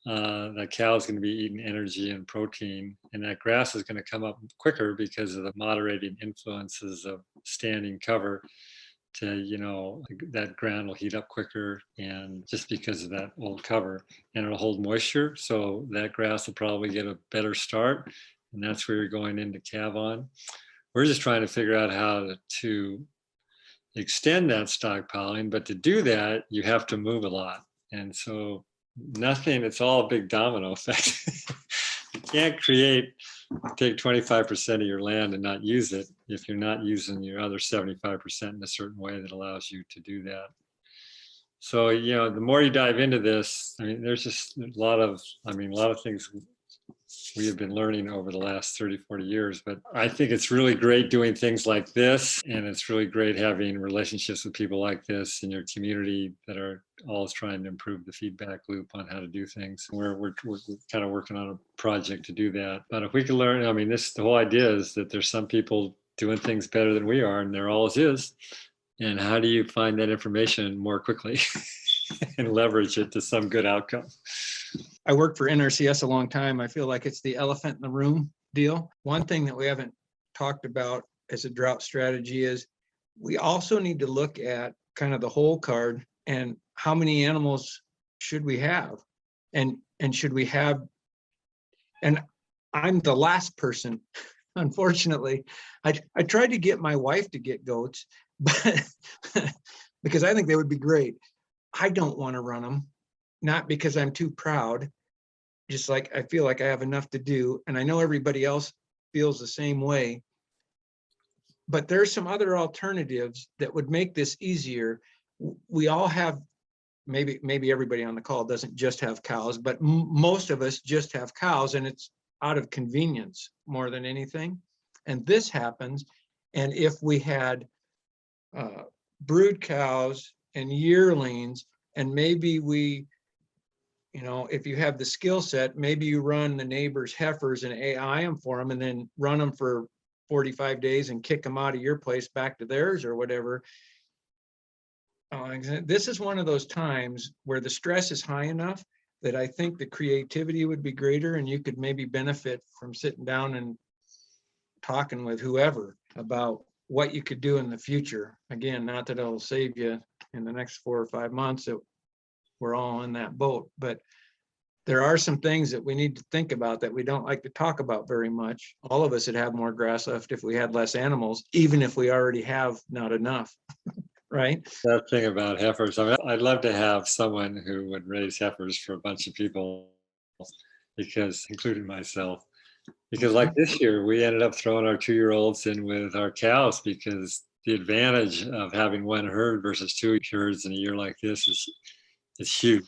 That cow is going to be eating energy and protein, and that grass is going to come up quicker because of the moderating influences of standing cover that ground will heat up quicker, and just because of that old cover, and it'll hold moisture. So that grass will probably get a better start, and that's where you're going into calve on. We're just trying to figure out how to extend that stockpiling, but to do that, you have to move a lot. And so it's all a big domino effect. You can't take 25% of your land and not use it if you're not using your other 75% in a certain way that allows you to do that. So, the more you dive into this, there's just a lot of things we have been learning over the last 30, 40 years. But I think it's really great doing things like this. And it's really great having relationships with people like this in your community that are always trying to improve the feedback loop on how to do things. We're kind of working on a project to do that. But if we can learn, the whole idea is that there's some people doing things better than we are, and there always is. And how do you find that information more quickly and leverage it to some good outcome? I worked for NRCS a long time. I feel like it's the elephant in the room deal. One thing that we haven't talked about as a drought strategy is we also need to look at kind of the whole card and how many animals should we have? And should we have, and I'm the last person, unfortunately. I tried to get my wife to get goats, but because I think they would be great. I don't want to run them, not because I'm too proud, just like I feel like I have enough to do. And I know everybody else feels the same way. But there's some other alternatives that would make this easier. We all have, maybe everybody on the call doesn't just have cows, but most of us just have cows, and it's out of convenience more than anything. And this happens. And if we had brood cows and yearlings, and maybe if you have the skill set, maybe you run the neighbor's heifers and AI them for them and then run them for 45 days and kick them out of your place back to theirs or whatever. This is one of those times where the stress is high enough that I think the creativity would be greater, and you could maybe benefit from sitting down and talking with whoever about what you could do in the future. Again, not that it'll save you in the next 4 or 5 months that we're all in that boat, but there are some things that we need to think about that we don't like to talk about very much. All of us would have more grass left if we had less animals, even if we already have not enough, right? That thing about heifers, I'd love to have someone who would raise heifers for a bunch of people, including myself. Because like this year, we ended up throwing our 2-year-olds in with our cows because the advantage of having one herd versus 2 herds in a year like this is huge.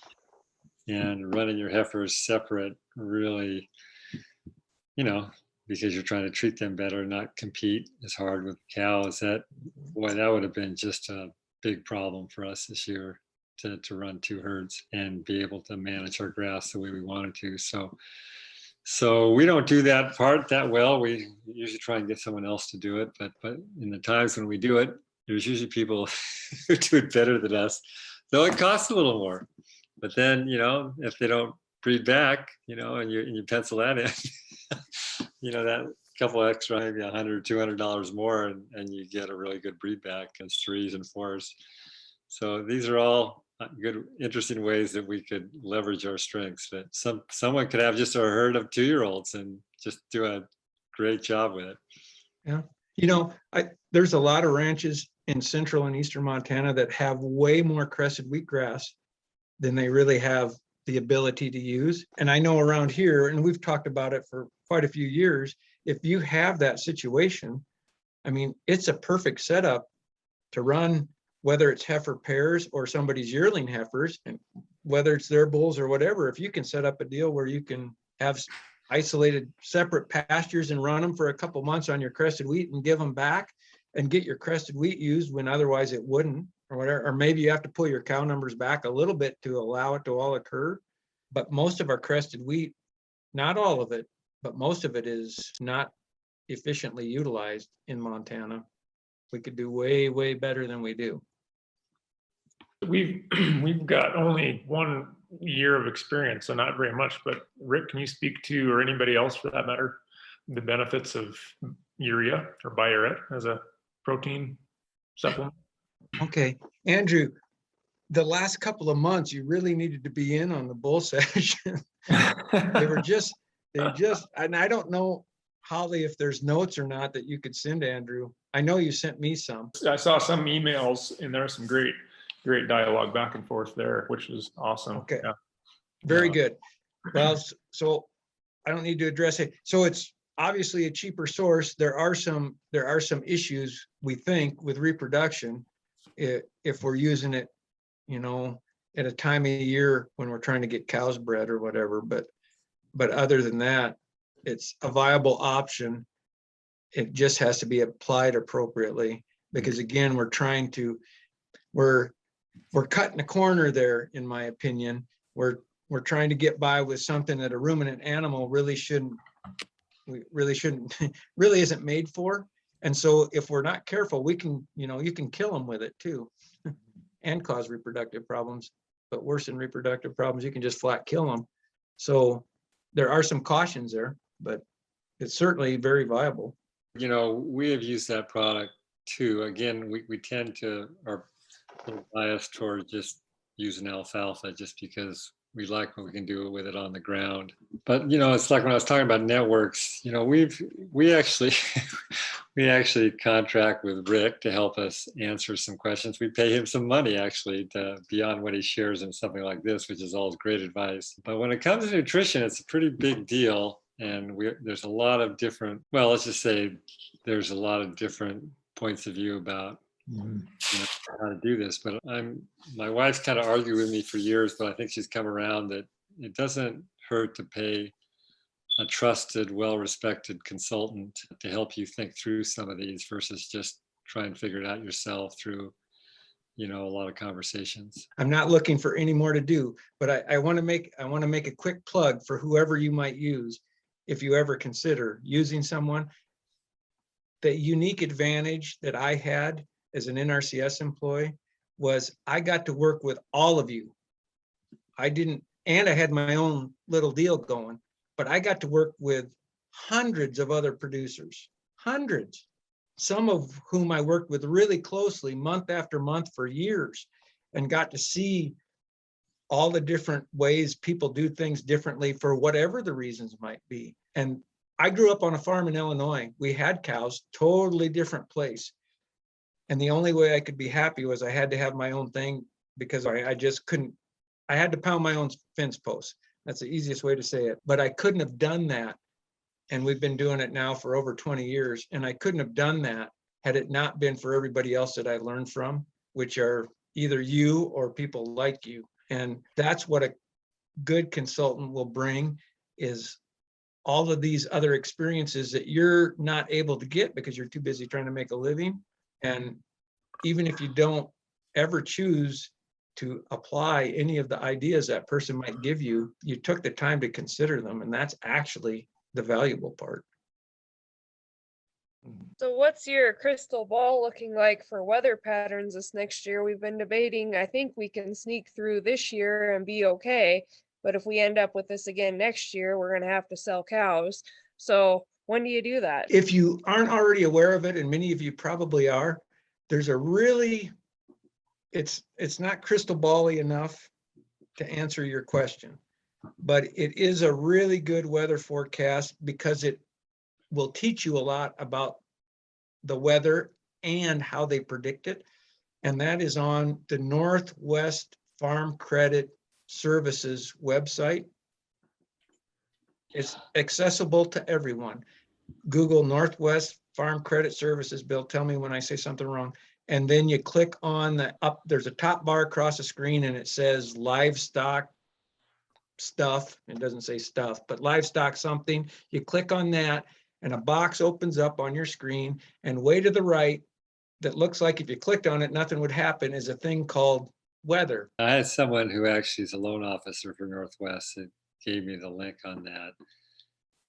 And running your heifers separate really, because you're trying to treat them better, not compete as hard with cows. That would have been just a big problem for us this year. to run 2 herds and be able to manage our grass the way we wanted to. So we don't do that part that well. We usually try and get someone else to do it, but in the times when we do it, there's usually people who do it better than us. Though it costs a little more. But then, if they don't breed back, and you pencil that in, that couple extra, maybe $100, $200 more, and you get a really good breed back in 3s and 4s. So these are all good, interesting ways that we could leverage our strengths. But someone could have just a herd of 2-year-olds and just do a great job with it. Yeah. There's a lot of ranches in central and eastern Montana that have way more crested wheatgrass than they really have the ability to use. And I know around here, and we've talked about it for quite a few years, if you have that situation, I mean, it's a perfect setup to run, whether it's heifer pairs or somebody's yearling heifers, and whether it's their bulls or whatever. If you can set up a deal where you can have isolated separate pastures and run them for a couple months on your crested wheat and give them back and get your crested wheat used when otherwise it wouldn't, or whatever, or maybe you have to pull your cow numbers back a little bit to allow it to all occur. But most of our crested wheat, not all of it, but most of it is not efficiently utilized in Montana. We could do way, way better than we do. We've got only 1 year of experience, so not very much, but Rick, can you speak to, or anybody else for that matter, the benefits of urea or biuret as a protein supplement? Okay, Andrew, the last couple of months, you really needed to be in on the bull session. they just, and I don't know, Holly, if there's notes or not that you could send Andrew. I know you sent me some. I saw some emails and there was some great dialogue back and forth there, which was awesome. Okay, yeah. Very good. Well, so I don't need to address it. So it's obviously a cheaper source. There are some issues, we think, with reproduction if we're using it, at a time of year when we're trying to get cows bred or whatever. But other than that, it's a viable option. It just has to be applied appropriately, because again, we're cutting a corner there, in my opinion. We're trying to get by with something that a ruminant animal really isn't made for. And so if we're not careful, we can, you can kill them with it too and cause reproductive problems. But worse than reproductive problems, you can just flat kill them. So there are some cautions there, but it's certainly very viable. We have used that product too. Again, we tend to are biased toward just using alfalfa just because we like what we can do with it on the ground. But it's like when I was talking about networks, we actually we actually contract with Rick to help us answer some questions. We pay him some money actually beyond what he shares in something like this, which is all great advice. But when it comes to nutrition, it's a pretty big deal. And there's a lot of different, well, let's just say there's a lot of different points of view about how to do this. But my wife's kind of argued with me for years, but I think she's come around that it doesn't hurt to pay a trusted, well-respected consultant to help you think through some of these versus just try and figure it out yourself through, a lot of conversations. I'm not looking for any more to do, but I want to make a quick plug for whoever you might use. If you ever consider using someone, the unique advantage that I had as an NRCS employee was I got to work with all of you. And I had my own little deal going, but I got to work with hundreds of other producers, hundreds, some of whom I worked with really closely month after month for years, and got to see all the different ways people do things differently for whatever the reasons might be. And I grew up on a farm in Illinois. We had cows, totally different place. And the only way I could be happy was I had to have my own thing, because I just couldn't, I had to pound my own fence posts. That's the easiest way to say it. But I couldn't have done that. And we've been doing it now for over 20 years. And I couldn't have done that had it not been for everybody else that I learned from, which are either you or people like you. And that's what a good consultant will bring, is all of these other experiences that you're not able to get because you're too busy trying to make a living. And even if you don't ever choose to apply any of the ideas that person might give you. You took the time to consider them, and that's actually the valuable part. So what's your crystal ball looking like for weather patterns this next year? We've been debating, I think we can sneak through this year and be okay. But if we end up with this again next year, we're gonna have to sell cows. So when do you do that? If you aren't already aware of it, and many of you probably are, there's a really, it's not crystal ball-y enough to answer your question, but it is a really good weather forecast because it will teach you a lot about the weather and how they predict it. And that is on the Northwest Farm Credit Services website. It's accessible to everyone. Google Northwest Farm Credit Services. Bill, tell me when I say something wrong. And then you click on the up, there's a top bar across the screen and it says livestock stuff. It doesn't say stuff, but livestock something. You click on that and a box opens up on your screen, and way to the right that looks like if you clicked on it, nothing would happen, is a thing called weather. I had someone who actually is a loan officer for Northwest that gave me the link on that.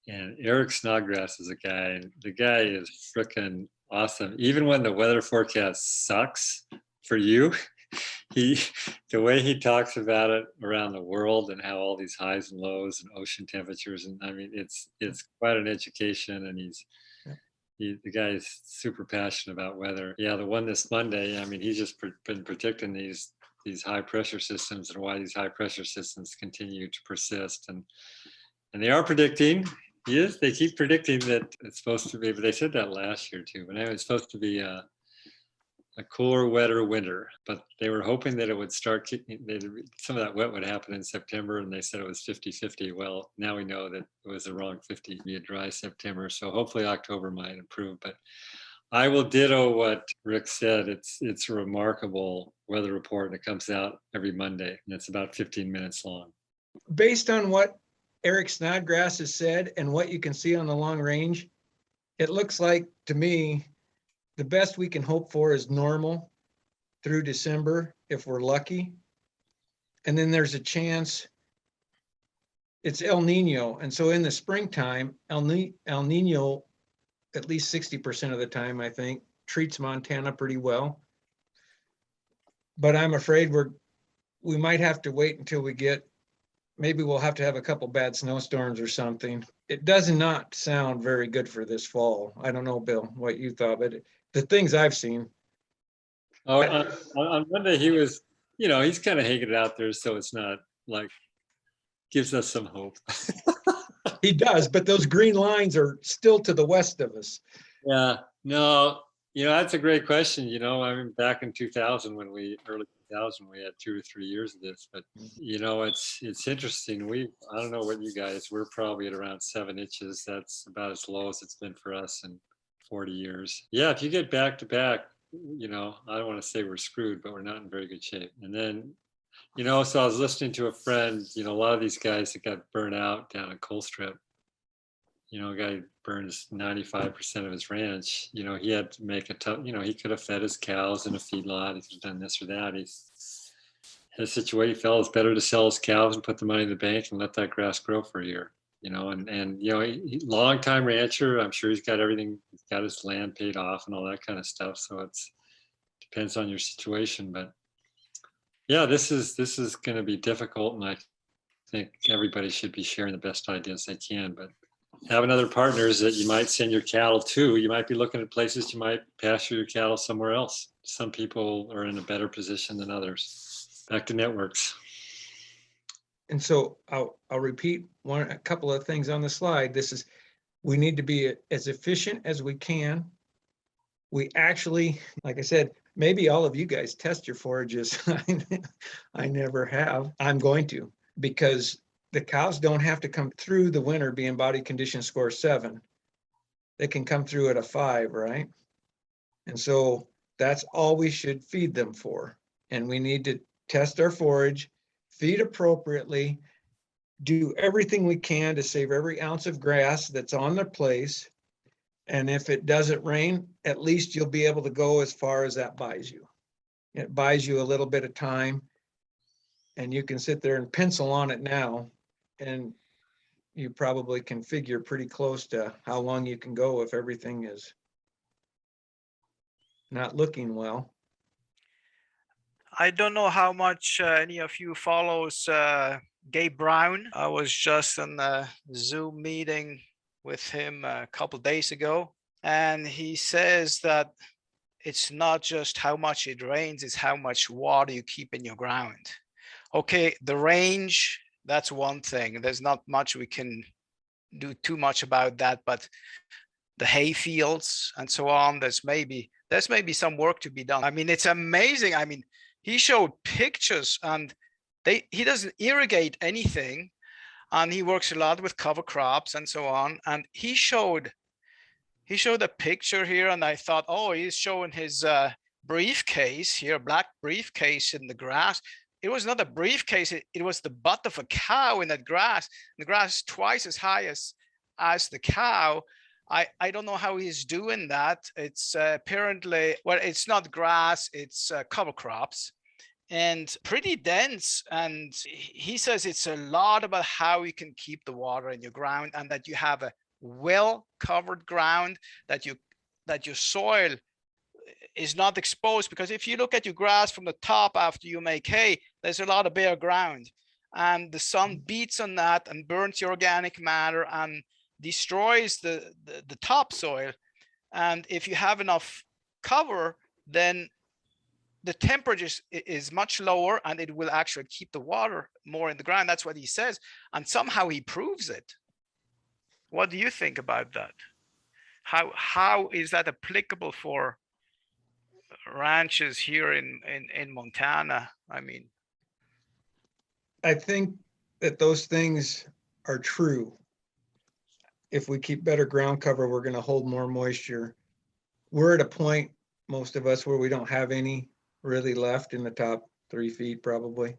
And Eric Snodgrass is a guy, and the guy is freaking awesome. Even when the weather forecast sucks for you, the way he talks about it around the world and how all these highs and lows and ocean temperatures, and I mean, it's quite an education. And the guy is super passionate about weather. Yeah, the one this Monday, I mean, he's just been predicting these high pressure systems and why these high pressure systems continue to persist. And they are predicting. Yes, they keep predicting that it's supposed to be, but they said that last year too. But anyway, it's supposed to be a cooler, wetter winter, but they were hoping that it would start kicking, some of that wet would happen in September, and they said it was 50-50. Well, now we know that it was the wrong 50, it'd be a dry September. So hopefully October might improve, but I will ditto what Rick said. It's a remarkable weather report, and it comes out every Monday, and it's about 15 minutes long. Based on what Eric Snodgrass has said and what you can see on the long range, it looks like to me the best we can hope for is normal through December if we're lucky. And then there's a chance it's El Nino. And so in the springtime, El Nino, at least 60% of the time, I think, treats Montana pretty well. But I'm afraid we might have to wait until we get, maybe we'll have to have a couple bad snowstorms or something. It does not sound very good for this fall. I don't know, Bill, what you thought, but the things I've seen. Oh, on Monday he was, he's kind of hanging it out there, so it's not like, gives us some hope. He does, but those green lines are still to the west of us. Yeah, no, that's a great question. I mean, back in 2000, early 2000, we had 2 or 3 years of this, but it's interesting. I don't know what you guys, we're probably at around 7 inches. That's about as low as it's been for us in 40 years. Yeah, if you get back to back, I don't want to say we're screwed, but we're not in very good shape. And then, so I was listening to a friend, a lot of these guys that got burnt out down at Colstrip, a guy burns 95% of his ranch, he had to make a tough, he could have fed his cows in a feedlot, he could have done this or that. His situation, he felt it's better to sell his cows and put the money in the bank and let that grass grow for a year. Long-time rancher, I'm sure he's got everything, he's got his land paid off and all that kind of stuff. So depends on your situation, but yeah, this is going to be difficult. And I think everybody should be sharing the best ideas they can, but having other partners that you might send your cattle to, you might be looking at places you might pasture your cattle somewhere else. Some people are in a better position than others. Back to networks. And so I'll repeat a couple of things on the slide. We need to be as efficient as we can. We actually, like I said, maybe all of you guys test your forages. I never have. I'm going to, because the cows don't have to come through the winter being body condition score 7. They can come through at a 5, right? And so that's all we should feed them for. And we need to test our forage, feed appropriately, do everything we can to save every ounce of grass that's on their place. And if it doesn't rain, at least you'll be able to go as far as that buys you. It buys you a little bit of time. And you can sit there and pencil on it now, and you probably can figure pretty close to how long you can go if everything is not looking well. I don't know how much any of you follows Gabe Brown. I was just in a Zoom meeting with him a couple days ago, and he says that it's not just how much it rains, it's how much water you keep in your ground. Okay, the range, that's one thing. There's not much we can do too much about that, but the hay fields and so on, there's maybe some work to be done. I mean, it's amazing. I mean, he showed pictures, and he doesn't irrigate anything, and he works a lot with cover crops and so on. And he showed a picture here, and I thought, oh, he's showing his briefcase here, black briefcase in the grass. It was not a briefcase, it was the butt of a cow in that grass. The grass is twice as high as the cow. I don't know how he's doing that. It's apparently, well, it's not grass, it's cover crops, and pretty dense. And he says it's a lot about how you can keep the water in your ground, and that you have a well covered ground, that your soil is not exposed. Because if you look at your grass from the top after you make hay, there's a lot of bare ground, and the sun beats on that and burns the organic matter and destroys the topsoil. And if you have enough cover, then the temperature is much lower, and it will actually keep the water more in the ground. That's what he says, and somehow he proves it. What do you think about that? How is that applicable for ranches here in Montana? I mean, I think that those things are true. If we keep better ground cover, we're going to hold more moisture. We're at a point, most of us, where we don't have any really left in the top 3 feet probably.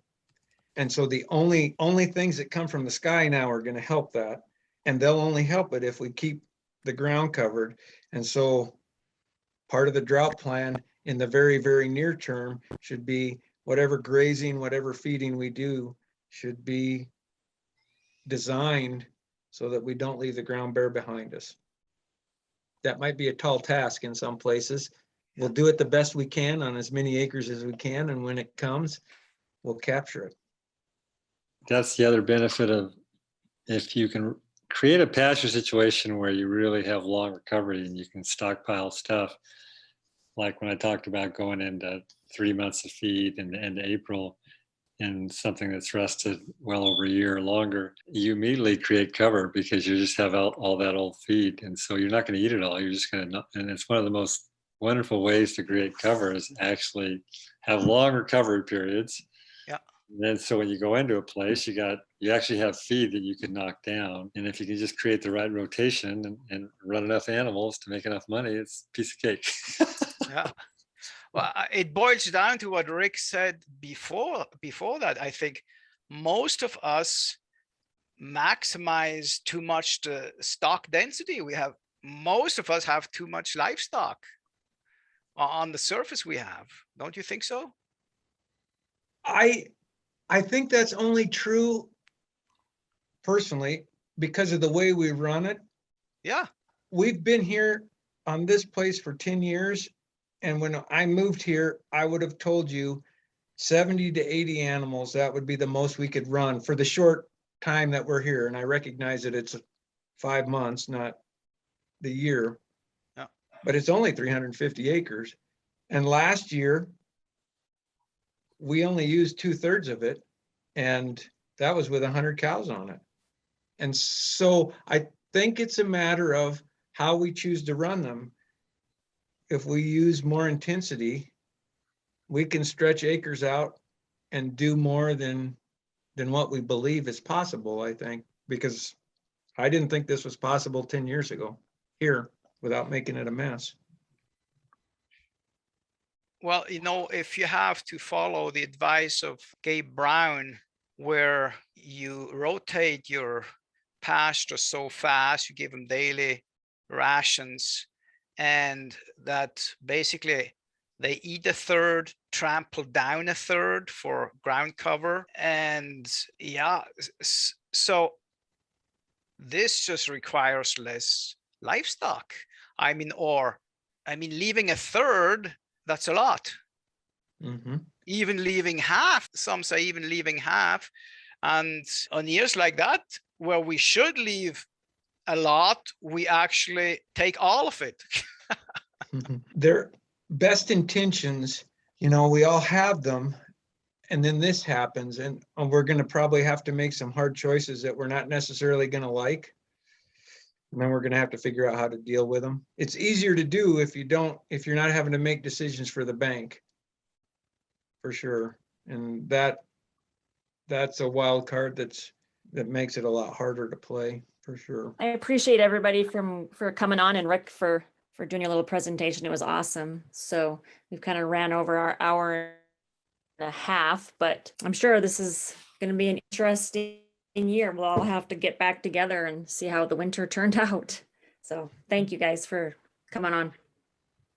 And so the only things that come from the sky now are going to help that. And they'll only help it if we keep the ground covered. And so part of the drought plan in the very, very near term should be whatever grazing, whatever feeding we do should be designed so that we don't leave the ground bare behind us. That might be a tall task in some places. We'll do it the best we can on as many acres as we can, and when it comes, we'll capture it. That's the other benefit of, if you can create a pasture situation where you really have long recovery and you can stockpile stuff. Like when I talked about going into 3 months of feed in the end of April, and something that's rested well over a year or longer, you immediately create cover because you just have all that old feed. And so you're not going to eat it all. You're just going to, and it's one of the most wonderful ways to create cover is actually have long recovery periods. Yeah. And then so when you go into a place, you actually have feed that you can knock down. And if you can just create the right rotation and run enough animals to make enough money, it's a piece of cake. yeah. Well, it boils down to what Rick said before that. I think most of us maximize too much the stock density. Most of us have too much livestock on the surface we have. Don't you think so? I think that's only true personally because of the way we run it. Yeah. We've been here on this place for 10 years. And when I moved here, I would have told you 70 to 80 animals. That would be the most we could run for the short time that we're here. And I recognize that it's 5 months, not the year, yeah. But it's only 350 acres. And last year, we only used 2/3 of it. And that was with 100 cows on it. And so I think it's a matter of how we choose to run them. If we use more intensity, we can stretch acres out and do more than what we believe is possible, I think, because I didn't think this was possible 10 years ago here without making it a mess. Well, if you have to follow the advice of Gabe Brown, where you rotate your pasture so fast, you give them daily rations, and that basically They eat a third, trample down a third for ground cover. And yeah, so this just requires less livestock. I mean, leaving a third, that's a lot. Mhm. Even leaving half, some say even leaving half. And on years like that, where we should leave a lot, we actually take all of it. Their best intentions, we all have them. And then this happens, and we're going to probably have to make some hard choices that we're not necessarily going to like. And then we're going to have to figure out how to deal with them. It's easier to do if you're not having to make decisions for the bank. For sure. And that's a wild card that makes it a lot harder to play, for sure. I appreciate everybody for coming on, and Rick for doing your little presentation. It was awesome. So we've kind of ran over our hour and a half, but I'm sure this is going to be an interesting year. We'll all have to get back together and see how the winter turned out. So thank you guys for coming on.